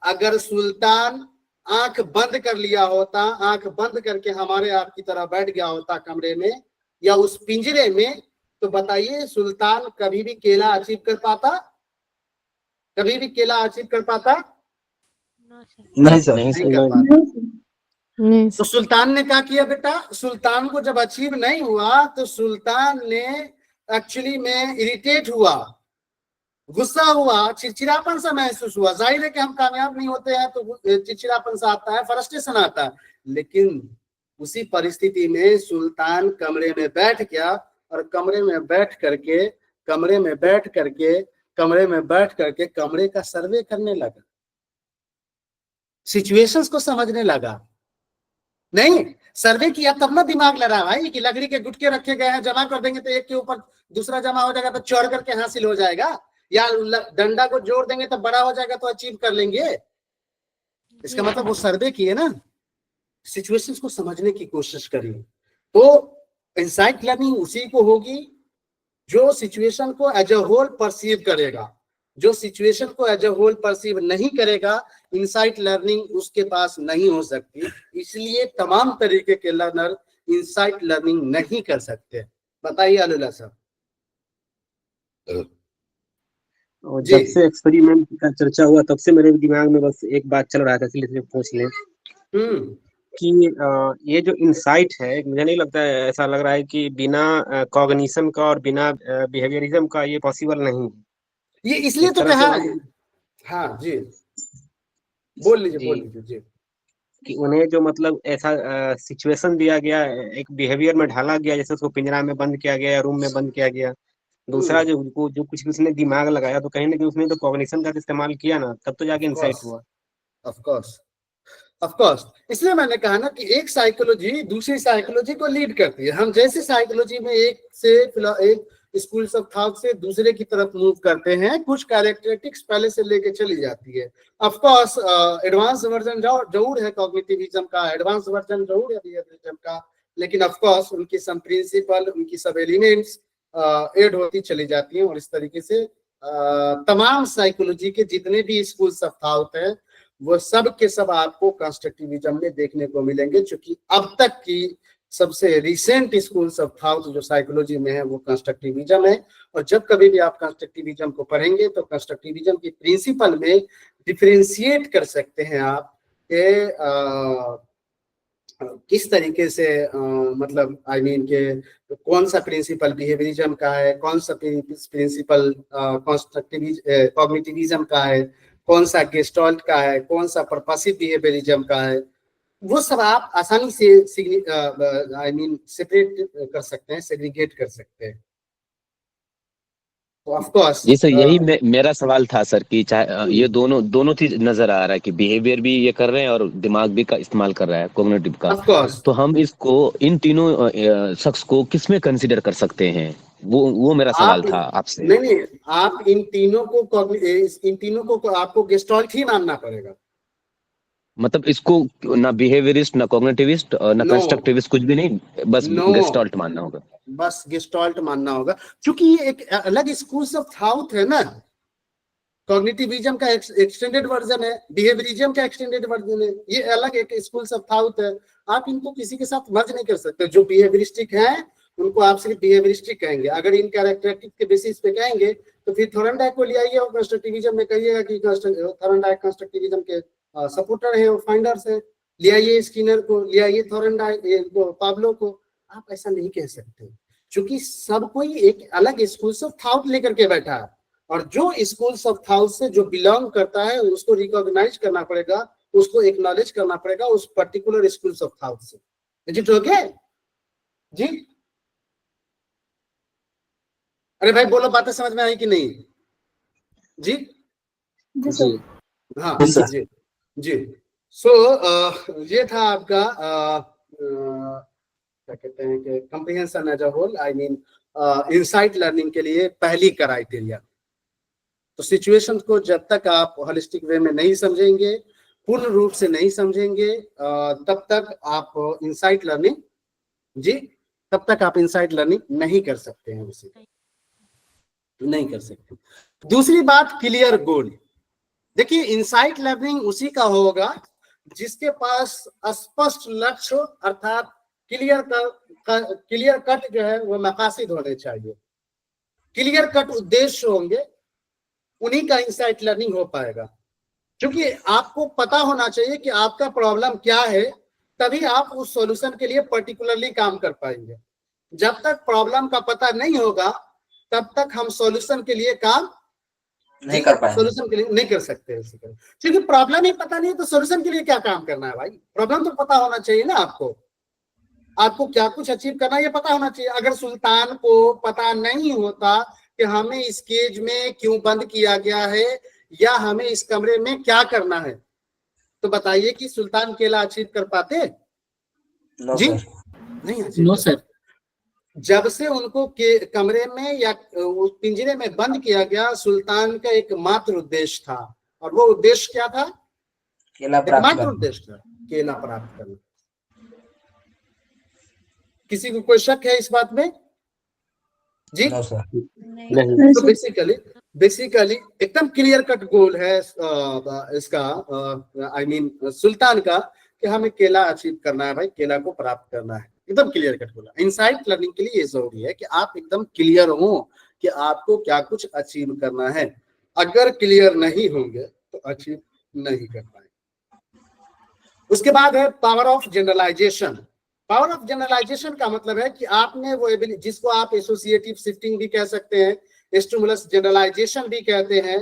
अगर सुल्तान आंख बंद कर लिया होता, आंख बंद करके हमारे आपकी तरह बैठ गया होता कमरे में या उस पिंजरे में, तो बताइए सुल्तान कभी भी केला अचीव कर पाता? कभी भी केला अचीव कर पाता? नहीं सर, नहीं कर पाता। तो सुल्तान ने क्या किया बेटा? सुल्तान को जब अचीव नहीं हुआ तो सुल्तान ने एक्चुअली में इरिटेट हुआ, गुस्सा हुआ, चिड़चिड़ापन सा महसूस हुआ, जाहिर है कि हम कामयाब नहीं होते हैं तो चिड़चिड़ापन सा आता है, फ्रस्ट्रेशन आता है। लेकिन उसी परिस्थिति में सुल्तान कमरे में बैठ गया और कमरे में बैठ करके कमरे का सर्वे करने लगा, सिचुएशंस को समझने लगा। नहीं, सर्वे किया तब ना दिमाग लड़ा भाई कि लकड़ी के गुटके रखे गए हैं, जमा कर देंगे तो एक के ऊपर दूसरा जमा हो जाएगा तो चढ़ करके हासिल हो जाएगा, या डंडा को जोड़ देंगे तो बड़ा हो जाएगा तो अचीव कर लेंगे। इसका मतलब वो सर्वे किए ना, सिचुएशंस को समझने की कोशिश करिए। तो इनसाइट लर्निंग उसी को होगी जो सिचुएशन को एज अ होल परसीव करेगा। जो सिचुएशन को एज अ होल परसीव नहीं करेगा, इनसाइट लर्निंग उसके पास नहीं हो सकती। इसलिए तमाम तरीके के लर्नर इनसाइट लर्निंग नहीं कर सकते। बताइए अलुल्लाह साहब। और जी। जब से एक्सपेरिमेंट का चर्चा हुआ तब से मेरे दिमाग में बस एक बात चल रहा था, इसलिए पूछ लें कि ये जो इंसाइट है, मुझे नहीं लगता है, ऐसा लग रहा है कि बिना कॉग्निशन का और बिना बिहेवियरिज्म का ये पॉसिबल नहीं है। ये इसलिए एक तो तरह से कहा मान है। लीजिए हाँ जी, बोल लीजिए जी जी। कि उन्हें जो मतलब ऐसा सिचुएशन दिया गया, एक बिहेवियर में ढाला गया, जैसे उसको पिंजरा में बंद किया गया या रूम में बंद किया गया। दूसरा जो कुछ भी उसने दिमाग लगाया, तो कहीं ना कहीं उसने तो कॉग्निशन का इस्तेमाल किया ना, तब तो जाके इंसाइट हुआ। ऑफ कोर्स, इसलिए मैंने कहा ना कि एक साइकोलॉजी दूसरी साइकोलॉजी को लीड करती है। हम जैसे साइकोलॉजी में एक स्कूल्स ऑफ थॉट से दूसरे की तरफ मूव करते हैं, कुछ कैरेक्टरिस्टिक्स पहले से लेके चली जाती है। ऑफ कोर्स एडवांस वर्जन जरूर है कॉग्निटिविज्म का, एडवांस वर्जन जरूर है बिहेवियरिज्म का, लेकिन ऑफ कोर्स उनकी सब प्रिंसिपल, उनकी सब एलिमेंट्स ऐड होती चली जाती हैं। और इस तरीके से तमाम साइकोलॉजी के जितने भी स्कूल्स ऑफ थॉट हैं वो सब के सब आपको कंस्ट्रक्टिविज्म में देखने को मिलेंगे, क्योंकि अब तक की सबसे रिसेंट स्कूल्स ऑफ थॉट जो साइकोलॉजी में है वो कंस्ट्रक्टिविज्म है। और जब कभी भी आप कंस्ट्रक्टिविज्म को पढ़ेंगे तो कंस्ट्रक्टिविज्म की प्रिंसिपल में डिफरेंशिएट कर सकते हैं आप के किस तरीके से मतलब आई मीन के कौन सा प्रिंसिपल बिहेवियरिज्म का है, कौन सा प्रिंसिपल कॉग्निटिविज्म का है, कौन सा गेस्टाल्ट का है, कौन सा पर्पसिव बिहेवियरिज्म का है। वो सब आप आसानी से आई मीन सेपरेट कर सकते हैं, सेग्रीगेट कर सकते हैं। तो ऑफ कोर्स जी सर, यही मेरा सवाल था सर कि चाहे ये दोनों चीज नजर आ रहा है कि बिहेवियर भी ये कर रहे हैं और दिमाग भी का इस्तेमाल कर रहा है, कॉग्निटिव का। ऑफ कोर्स तो हम इसको इन तीनों शख्स को किसमें कंसीडर कर सकते हैं, वो मेरा सवाल था आपसे। नहीं, आप इन तीनों को आपको गेस्टाल्ट ही मानना पड़ेगा। मतलब इसको ना बिहेवियरिस्ट, ना कॉग्निटिविस्ट, ना No. कंस्ट्रक्टिविस्ट, कुछ भी नहीं, बस No. गेस्टाल्ट मानना होगा। बस गेस्टाल्ट मानना होगा, क्योंकि ये एक अलग स्कूल्स ऑफ थॉट है ना। कॉग्निटिविज्म का एक्सटेंडेड वर्जन है, बिहेवियरिज्म का एक्सटेंडेड वर्जन है, ये अलग एक स्कूल्स ऑफ थॉट है। आप इनको किसी के साथ मर्ज नहीं कर सकते। जो बिहेवियरिस्टिक हैं उनको आप सिर्फ बिहेवियरिस्टिक कहेंगे। अगर इन कैरेक्टरिस्टिक के बेसिस पे कहेंगे तो फिर थॉर्नडाइक को ले आइए और कंस्ट्रक्टिविज्म में कहिएगा कि थॉर्नडाइक कंस्ट्रक्टिविज्म के सपोर्टर है और फाइंडर्स है। ले आइए स्किनर को, ले आइए थॉर्नडाइक को, पाब्लो को। आप ऐसा नहीं कह सकते, क्योंकि सब कोई एक अलग स्कूल्स ऑफ थॉट लेकर के बैठा है। और जो स्कूल्स ऑफ थॉट से जो बिलोंग करता है उसको रिकॉग्नाइज करना पड़ेगा, उसको एक्नॉलेज करना पड़ेगा उस पर्टिकुलर स्कूल्स ऑफ थॉट से। इज इट ओके जी? अरे भाई बोलो, बातें समझ में आई कि नहीं जी? जी हाँ सर। जी। सो ये था आपका क्या कहते हैं कि comprehension as a whole, I mean insight learning के लिए पहली क्राइटेरिया। तो सिचुएशन को जब तक आप होलिस्टिक वे में नहीं समझेंगे, पूर्ण रूप से नहीं समझेंगे, तब तक आप इनसाइट लर्निंग नहीं कर सकते हैं, उसे नहीं कर सकते। दूसरी बात, क्लियर गोल। देखिए, इनसाइट लर्निंग उसी का होगा जिसके पास स्पष्ट लक्ष्य अर्थात क्लियर कट जो है वो मकासद होने चाहिए, क्लियर कट उद्देश्य होंगे, उन्हीं का इनसाइट लर्निंग हो पाएगा। क्योंकि आपको पता होना चाहिए कि आपका प्रॉब्लम क्या है, तभी आप उस सॉल्यूशन के लिए पर्टिकुलरली काम कर पाएंगे। जब तक प्रॉब्लम का पता नहीं होगा तब तक हम सॉल्यूशन के लिए काम नहीं कर पाए। सोल्यूशन के लिए नहीं कर सकते बेसिकली, क्योंकि प्रॉब्लम ही पता नहीं है तो सोल्यूशन के लिए क्या काम करना है भाई। प्रॉब्लम तो पता होना चाहिए ना आपको क्या कुछ अचीव करना है ये पता होना चाहिए। अगर सुल्तान को पता नहीं होता कि हमें इस केज में क्यों बंद किया गया है या हमें इस कमरे में क्या करना है, तो बताइए कि सुल्तान केला अचीव कर पाते? नो जी सर। नहीं अचीव नो कर सर। पाते। जब से उनको कमरे में या उस पिंजरे में बंद किया गया, सुल्तान का एकमात्र उद्देश्य था, और वो उद्देश्य क्या था? केला प्राप्त एकमात्र करना। उद्देश्य था केला प्राप्त करना। किसी को कोई शक है इस बात में? जी नो सर। नहीं। तो बेसिकली एकदम क्लियर कट गोल है इसका, आई मीन सुल्तान का, कि हमें केला अचीव करना है भाई, केला को प्राप्त करना है। एकदम क्लियर कट बोला। इनसाइट लर्निंग के लिए ये जरूरी है कि आप एकदम क्लियर हो कि आपको क्या कुछ अचीव करना है। अगर क्लियर नहीं होंगे तो अचीव नहीं कर पाएंगे। उसके बाद है power of generalisation. Power of generalisation का मतलब है कि आपने वो एबिलिटी, जिसको आप एसोसिएटिव शिफ्टिंग भी कह सकते हैं, स्टिमुलस जनरलाइजेशन भी कहते हैं।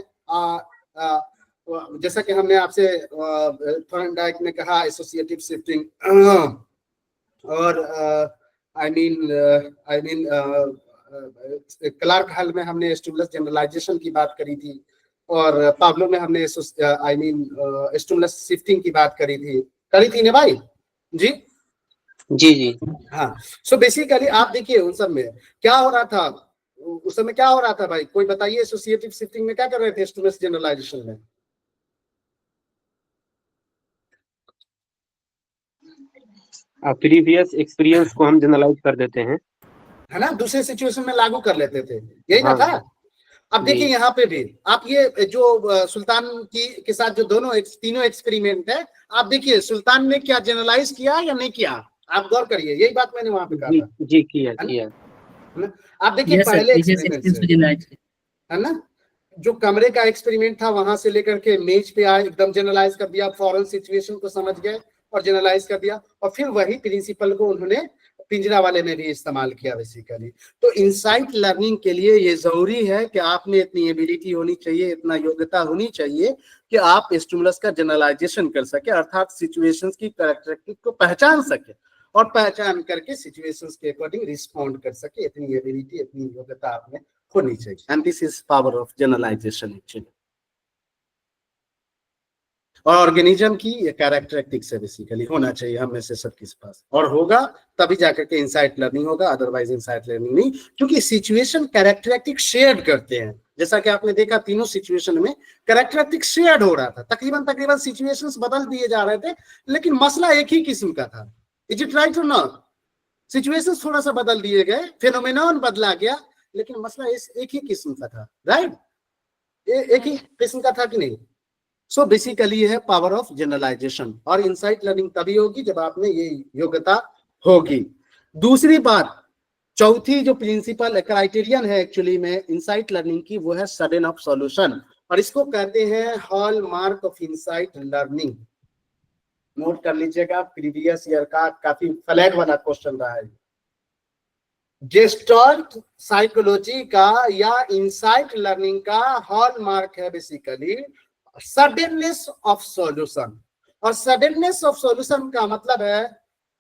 जैसा कि हमने आपसे थॉर्नडाइक ने कहा एसोसिएटिव शिफ्टिंग, और आई मीन क्लार्क हल में हमने स्टिमुलस जनरलाइजेशन की बात करी थी, और पाब्लो में हमने आई मीन स्टिमुलस शिफ्टिंग की बात करी थी ना भाई? जी जी। हाँ। सो बेसिकली आप देखिए उस सब में क्या हो रहा था, उस समय क्या हो रहा था भाई, कोई बताइए? एसोसिएटिव शिफ्टिंग में क्या कर रहे थे स्टिमुलस जनरलाइजेशन में? प्रीवियस एक्सपीरियंस को हम जनरलाइज कर देते हैं, है ना, दूसरे सिचुएशन में लागू कर लेते थे, यही ना हाँ। था। अब देखिए यहाँ पे भी आप ये जो सुल्तान के साथ जो तीनों एक्सपेरिमेंट है, आप देखिए सुल्तान ने क्या जनरलाइज किया या नहीं किया, आप गौर करिए। यही बात मैंने वहां पे कहा था। जी किया। आप देखिए पहले एक्सपेरिमेंट से, है ना, जो कमरे का एक्सपेरिमेंट था वहां से लेकर के मेज पे आए, एकदम जनरलाइज कर दिया, फॉरेन सिचुएशन को समझ गए और जनरलाइज कर दिया, और फिर वही प्रिंसिपल को उन्होंने पिंजरा वाले में भी इस्तेमाल किया बेसिकली। तो इनसाइट लर्निंग के लिए ये जरूरी है कि आप में इतनी एबिलिटी होनी चाहिए, इतना योग्यता होनी चाहिए कि आप स्टिमुलस का जनरलाइजेशन कर सके, अर्थात सिचुएशंस की कैरेक्टरिस्टिक को पहचान सके और पहचान करके सिचुएशंस के अकॉर्डिंग रिस्पॉन्ड कर सके। इतनी एबिलिटी, इतनी योग्यता आप में होनी चाहिए। And this is power of generalisation actually. और ऑर्गेनिज्म की ये कैरेक्टरिस्टिक्स है बेसिकली, होना चाहिए हम में से सबके पास, और होगा तभी जाकर के इनसाइट लर्निंग होगा, अदरवाइज इनसाइट लर्निंग नहीं। क्योंकि सिचुएशन कैरेक्टरिस्टिक शेयर करते हैं, जैसा कि आपने देखा तीनों सिचुएशन में कैरेक्टरिस्टिक शेयर हो रहा था, तकरीबन सिचुएशंस बदल दिए जा रहे थे, लेकिन मसला एक ही किस्म का था। इज इट राइट और नॉट? सिचुएशंस थोड़ा सा बदल दिए गए, फिनोमेनन बदला गया, लेकिन मसला एक ही किस्म का था, राइट? एक ही किस्म का था कि नहीं? सो बेसिकली है पावर ऑफ जनरलाइजेशन। और इनसाइट लर्निंग तभी होगी जब आप में ये योग्यता होगी। दूसरी बात, चौथी जो प्रिंसिपल क्राइटेरियन है एक्चुअली में इनसाइट लर्निंग की, वो है सडन ऑफ सॉल्यूशन, और इसको कहते हैं hall mark of insight learning. Note कर लीजिएगा, प्रीवियस ईयर का काफी फ्लैग वाला क्वेश्चन रहा है। गेस्टाल्ट साइकोलॉजी का या इनसाइट लर्निंग का हॉलमार्क है बेसिकली सडननेस ऑफ सॉल्यूशन। और सडननेस ऑफ सॉल्यूशन का मतलब है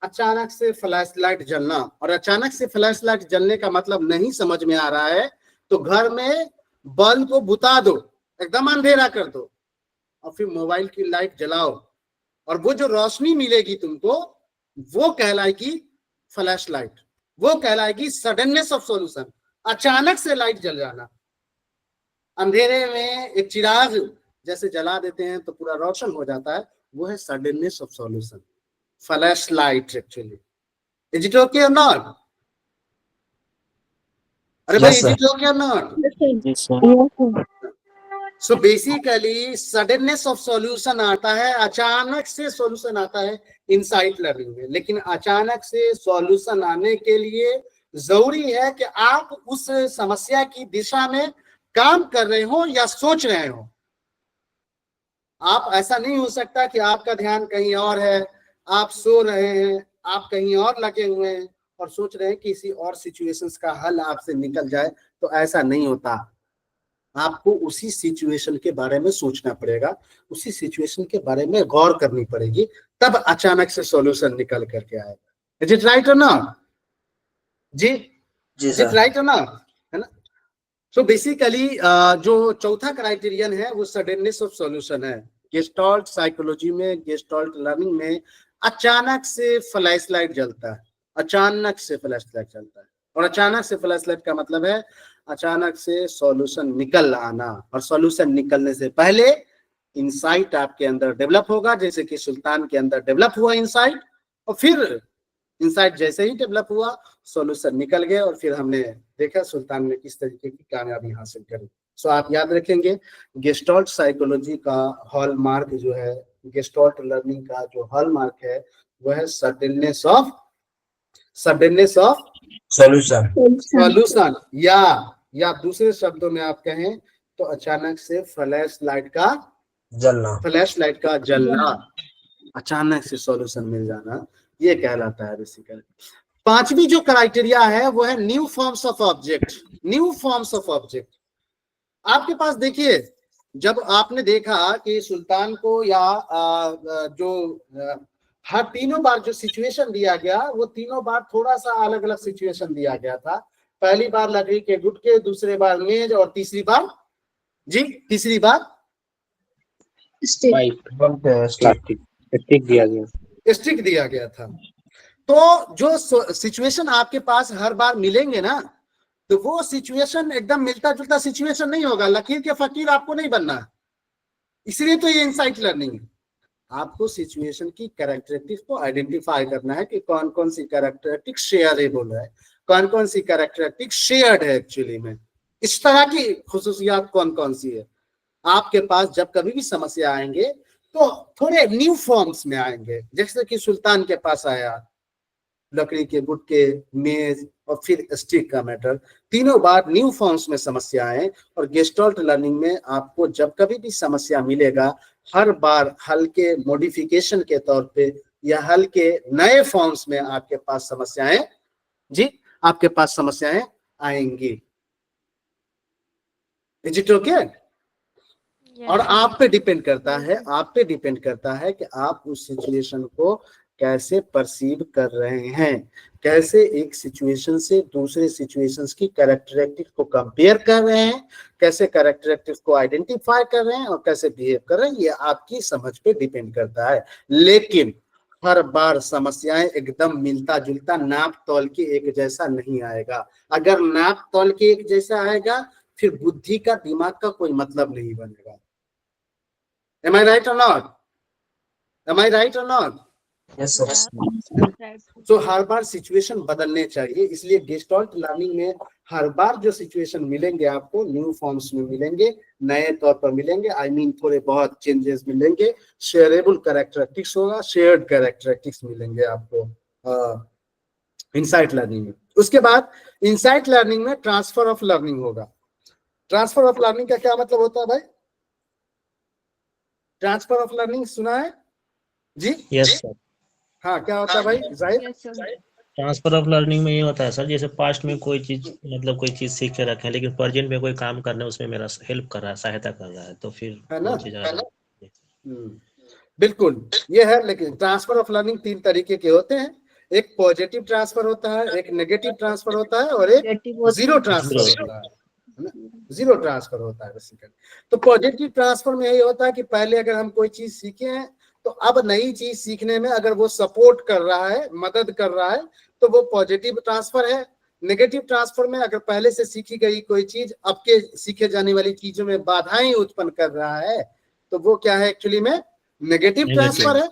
अचानक से फ्लैश लाइट जलना। और अचानक से फ्लैश लाइट जलने का मतलब नहीं समझ में आ रहा है तो घर में बल्ब को बुता दो, एकदम अंधेरा कर दो, और फिर मोबाइल की लाइट जलाओ, और वो जो रोशनी मिलेगी तुमको वो कहलाएगी फ्लैश लाइट, वो कहलाएगी सडननेस ऑफ सॉल्यूशन। अचानक से लाइट जल जाना, अंधेरे में एक चिराग जैसे जला देते हैं तो पूरा रोशन हो जाता है, वो है suddenness of solution, flash light actually. Is it okay और नॉट? अरे भाई, इज इट ओके और not? So basically suddenness of solution आता है, अचानक से सॉल्यूशन आता है इनसाइट लर्निंग में। लेकिन अचानक से सॉल्यूशन आने के लिए जरूरी है कि आप उस समस्या की दिशा में काम कर रहे हो या सोच रहे हो। आप ऐसा नहीं हो सकता कि आपका ध्यान कहीं और है, आप सो रहे हैं, आप कहीं और लगे हुए हैं और सोच रहे हैं कि किसी और सिचुएशंस का हल आपसे निकल जाए, तो ऐसा नहीं होता। आपको उसी सिचुएशन के बारे में सोचना पड़ेगा, उसी सिचुएशन के बारे में गौर करनी पड़ेगी, तब अचानक से सॉल्यूशन निकल करके आएगा। इज इट राइट और नॉट? जी जी इज इट सर। राइट और नॉट? है ना? सो बेसिकली जो चौथा क्राइटेरियन है वो सडननेस ऑफ सॉल्यूशन है। गेस्टाल्ट साइकोलॉजी में, गेस्टाल्ट लर्निंग में अचानक से फ्लैश लाइट जलता है, अचानक से फ्लैश लाइट जलता है। और अचानक से फ्लैश लाइट का मतलब है अचानक से सॉल्यूशन निकल आना, और सॉल्यूशन निकलने से पहले इंसाइट आपके अंदर डेवलप होगा, जैसे कि सुल्तान के अंदर डेवलप हुआ इंसाइट, और फिर इंसाइट जैसे ही डेवलप हुआ सॉल्यूशन निकल गए, और फिर हमने देखा सुल्तान ने किस तरीके की कामयाबी हासिल करी। सो आप याद रखेंगे गेस्टाल्ट साइकोलॉजी का हॉलमार्क जो है, गेस्टाल्ट लर्निंग का जो हॉलमार्क है वो है सडननेस ऑफ सॉल्यूशन। सॉल्यूशन, या दूसरे शब्दों में आप कहें तो अचानक से फ्लैश लाइट का जलना, अचानक से सॉल्यूशन मिल जाना, ये कहलाता है बेसिकली। पांचवी जो क्राइटेरिया है वो है new forms of object. New forms of object आपके पास देखिए, जब आपने देखा कि सुल्तान को या हर तीनों बार जो सिचुएशन दिया गया वो तीनों बार थोड़ा सा अलग अलग सिचुएशन दिया गया था। पहली बार लकड़ी के गुटके, दूसरे बार मेज, और तीसरी बार स्टिक दिया गया था। तो जो सिचुएशन आपके पास हर बार मिलेंगे ना, तो वो सिचुएशन एकदम मिलता जुलता सिचुएशन नहीं होगा, लकीर के फकीर आपको नहीं बनना। इसलिए तो ये इनसाइट लर्निंग है। आपको सिचुएशन की कैरेक्टरिस्टिक्स को आइडेंटिफाई करना है कि कौन कौन सी कैरेक्टरिस्टिक शेयरेबल है, कौन कौन सी कैरेक्टरिस्टिक शेयर्ड है एक्चुअली में, इस तरह की खुसूसियात कौन कौन सी है। आपके पास जब कभी भी समस्या आएंगे तो थोड़े न्यू फॉर्म्स में आएंगे, जैसे कि सुल्तान के पास आया लकड़ी के गुटके, मेज और फिर स्टिक का मैटर, तीनों बार न्यू फॉर्म्स में समस्या आए। और गेस्टाल्ट लर्निंग में आपको जब कभी भी समस्या मिलेगा हर बार हल्के मॉडिफिकेशन के तौर पे या हल्के नए फॉर्म्स में आपके पास समस्याएं आएंगी। Is it okay? और आप पे डिपेंड करता है कि आप उस सिचुएशन को कैसे परसीव कर रहे हैं, कैसे एक सिचुएशन से दूसरे सिचुएशंस की कैरेक्टरिस्टिक्स को कंपेयर कर रहे हैं, कैसे कैरेक्टरिस्टिक्स को आइडेंटिफाई कर रहे हैं और कैसे बिहेव कर रहे हैं, ये आपकी समझ पे डिपेंड करता है। लेकिन हर बार समस्याएं एकदम मिलता जुलता नाप तौल के एक जैसा नहीं आएगा। अगर नाप तौल के एक जैसा आएगा फिर बुद्धि का, दिमाग का कोई मतलब नहीं बनेगा। Am I right or not? Yes sir. तो हर बार सिचुएशन बदलने चाहिए, इसलिए गेस्टाल्ट लर्निंग में हर बार जो सिचुएशन मिलेंगे आपको न्यू फॉर्म्स में मिलेंगे, नए तौर पर मिलेंगे, थोड़े बहुत चेंजेस मिलेंगे, शेयरेबल कैरेक्टरिस्टिक्स होगा, शेयर्ड कैरेक्टरिस्टिक्स मिलेंगे आपको इनसाइट लर्निंग में। उसके बाद इनसाइट लर्निंग में ट्रांसफर ऑफ लर्निंग होगा। ट्रांसफर ऑफ लर्निंग का क्या मतलब होता है भाई? ट्रांसफर ऑफ लर्निंग सुना है जी? Yes sir. हाँ, क्या होता है भाई जाहिर? ट्रांसफर ऑफ लर्निंग में ये होता है सर, जैसे पास्ट में कोई चीज सीख के रखे हैं, लेकिन प्रेजेंट में कोई काम करना है उसमें मेरा हेल्प कर रहा है, सहायता कर रहा है, तो फिर है ना? वो चीज आ रहा है। बिल्कुल ये है। लेकिन ट्रांसफर ऑफ लर्निंग तीन तरीके के होते हैं, एक पॉजिटिव ट्रांसफर होता है, एक नेगेटिव ट्रांसफर होता है और एक जीरो ट्रांसफर होता है। जीरो ट्रांसफर होता है बेसिकली। तो पॉजिटिव ट्रांसफर में यही होता है कि पहले अगर हम कोई चीज सीखे हैं तो अब नई चीज सीखने में अगर वो सपोर्ट कर रहा है, मदद कर रहा है, तो वो पॉजिटिव ट्रांसफर है। नेगेटिव ट्रांसफर में अगर पहले से सीखी गई कोई चीज अब के सीखे जाने वाली चीजों में बाधाएं उत्पन्न कर रहा है, तो वो क्या है एक्चुअली में? नेगेटिव ट्रांसफर है।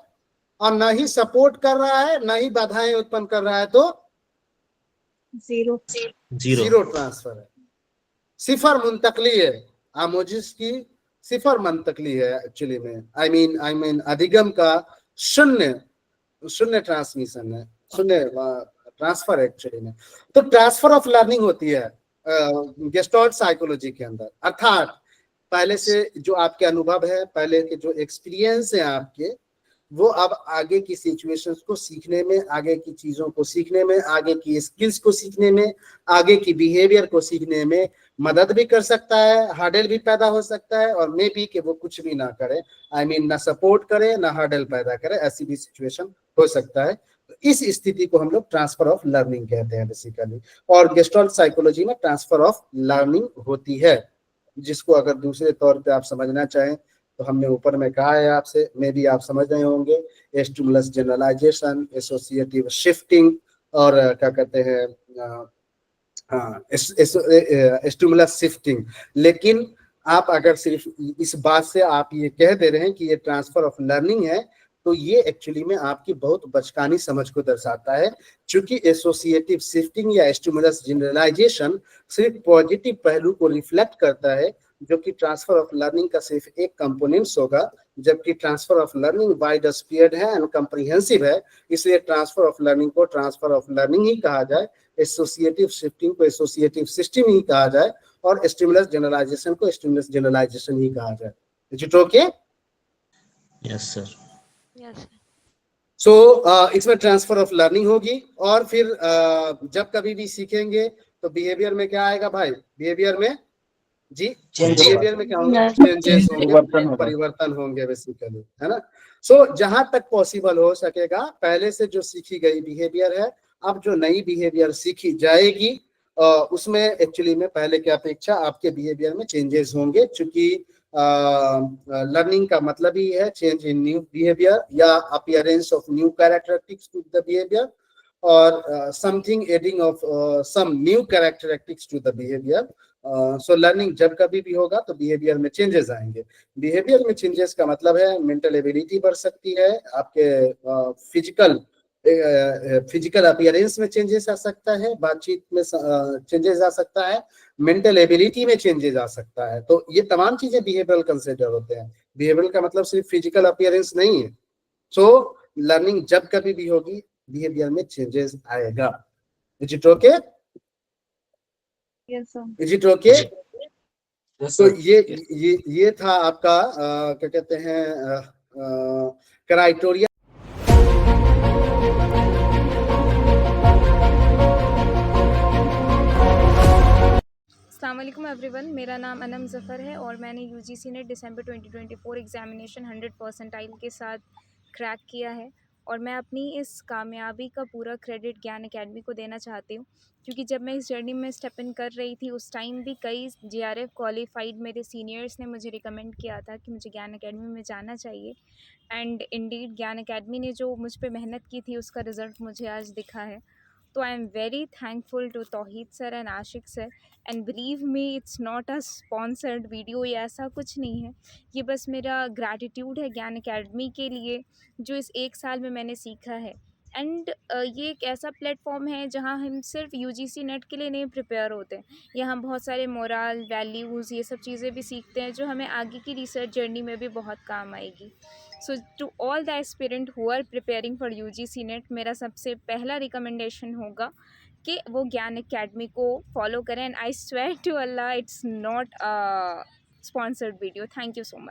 और ना ही सपोर्ट कर रहा है ना ही बाधाएं उत्पन्न कर रहा है, तो जीरो ट्रांसफर है। सिफर मुंतकली है, आमोजिस की सिफर मुंतकली है एक्चुअली में। आई मीन अधिगम का शून्य ट्रांसमिशन है, शून्य ट्रांसफर एक्चुअली में। तो ट्रांसफर ऑफ लर्निंग होती है गेस्टाल्ट साइकोलॉजी के अंदर, अर्थात पहले से जो आपके अनुभव है, पहले के जो एक्सपीरियंस है आपके, वो अब आगे की सिचुएशंस को सीखने में, आगे की चीजों को सीखने में, आगे की स्किल्स को सीखने में, आगे की बिहेवियर को सीखने में मदद भी कर सकता है, हर्डल भी पैदा हो सकता है, और मे बी कि वो कुछ भी ना करे, आई मीन ना सपोर्ट करे ना हर्डल पैदा करे, ऐसी भी सिचुएशन हो सकता है। तो इस स्थिति को हम लोग ट्रांसफर ऑफ लर्निंग कहते हैं बेसिकली, और गेस्टल्ट साइकोलॉजी में ट्रांसफर ऑफ लर्निंग होती है, जिसको अगर दूसरे तौर पे आप समझना चाहें तो हमने ऊपर में कहा है आपसे, मे भी आप समझ रहे होंगे, स्टिमुलस जनरलाइजेशन, एसोसिएटिव शिफ्टिंग, और क्या कहते हैं स्टिमुलस शिफ्टिंग। लेकिन आप अगर सिर्फ इस बात से आप ये कह दे रहे हैं कि ये ट्रांसफर ऑफ लर्निंग है, तो ये एक्चुअली में आपकी बहुत बचकानी समझ को दर्शाता है, क्योंकि एसोसिएटिव शिफ्टिंग या स्टिमुलस जनरलाइजेशन सिर्फ पॉजिटिव पहलू को रिफ्लेक्ट करता है, जो कि ट्रांसफर ऑफ लर्निंग का सिर्फ एक कंपोनेंट्स होगा, जबकि transfer of learning widespread है एंड कॉम्प्रिहेंसिव है, इसलिए ट्रांसफर ऑफ लर्निंग को ट्रांसफर ऑफ लर्निंग ही कहा जाए, एसोसिएटिव शिफ्टिंग को एसोसिएटिव सिस्टम ही कहा जाए, और स्टिमुलस जनरलाइजेशन को स्टिमुलस जनरलाइजेशन ही कहा जाए। Is it okay? Yes sir. Yes sir. So इसमें ट्रांसफर ऑफ लर्निंग होगी, और फिर जब कभी भी सीखेंगे तो बिहेवियर में क्या आएगा भाई? बिहेवियर में जी, बिहेवियर में क्या होगा? चेंजेस होंगे, परिवर्तन होंगे बेसिकली, है ना। सो जहां तक पॉसिबल हो सकेगा, पहले से जो सीखी गई बिहेवियर है, अब जो नई बिहेवियर सीखी जाएगी उसमें एक्चुअली में पहले की अपेक्षा आपके बिहेवियर में चेंजेस होंगे, क्योंकि लर्निंग का मतलब ही है चेंज इन न्यू बिहेवियर या appearance of new characteristics to the behaviour, और something adding of some new characteristics to the behaviour. So learning जब कभी भी होगा तो बिहेवियर में चेंजेस आएंगे। बिहेवियर में चेंजेस का मतलब है मेंटल एबिलिटी बढ़ सकती है, आपके फिजिकल अपीयरेंस में चेंजेस आ सकता है, बातचीत में चेंजेस आ सकता है, मेंटल एबिलिटी में चेंजेस आ सकता है। तो ये तमाम चीजें बिहेवियरल कंसिडर होते हैं। बिहेवियरल का मतलब सिर्फ फिजिकल अपीयरेंस नहीं है। सो लर्निंग जब कभी भी होगी बिहेवियर में चेंजेस आएगा। Is it okay? Yes sir. Is it okay? तो ये था आपका क्या कहते हैं क्राइटेरिया। अस्सलाम वालेकुम एवरीवन, मेरा नाम अनम ज़फ़र है और मैंने यूजीसी ने दिसंबर 2024 एग्ज़ामिनेशन 100 परसेंटाइल के साथ क्रैक किया है, और मैं अपनी इस कामयाबी का पूरा क्रेडिट ज्ञान एकेडमी को देना चाहती हूँ, क्योंकि जब मैं इस जर्नी में स्टेप इन कर रही थी उस टाइम भी कई जेआरएफ क्वालिफाइड मेरे सीनियर्स ने मुझे रिकमेंड किया था कि मुझे ज्ञान एकेडमी में जाना चाहिए, एंड इंडीड ज्ञान एकेडमी ने जो मुझ पर मेहनत की थी उसका रिज़ल्ट मुझे आज दिखा है। तो I am very thankful to Tauheed sir and Ashiq sir, and believe me it's not a sponsored video या ऐसा कुछ नहीं है, ये बस मेरा ग्रैटिट्यूड है ज्ञान एकेडमी के लिए जो इस 1 साल में मैंने सीखा है। एंड ये एक ऐसा प्लेटफॉर्म है जहां हम सिर्फ यूजीसी नेट के लिए नहीं प्रिपेयर होते हैं, यहाँ बहुत सारे मोरल वैल्यूज़ ये सब चीज़ें भी सीखते हैं जो हमें आगे की रिसर्च जर्नी में भी बहुत काम आएगी। So to all the aspirant who are preparing for UGC NET, मेरा सबसे पहला रिकमेंडेशन होगा कि वो ज्ञान एकेडमी को फॉलो करें, and I swear to Allah it's not a sponsored video. Thank you so much.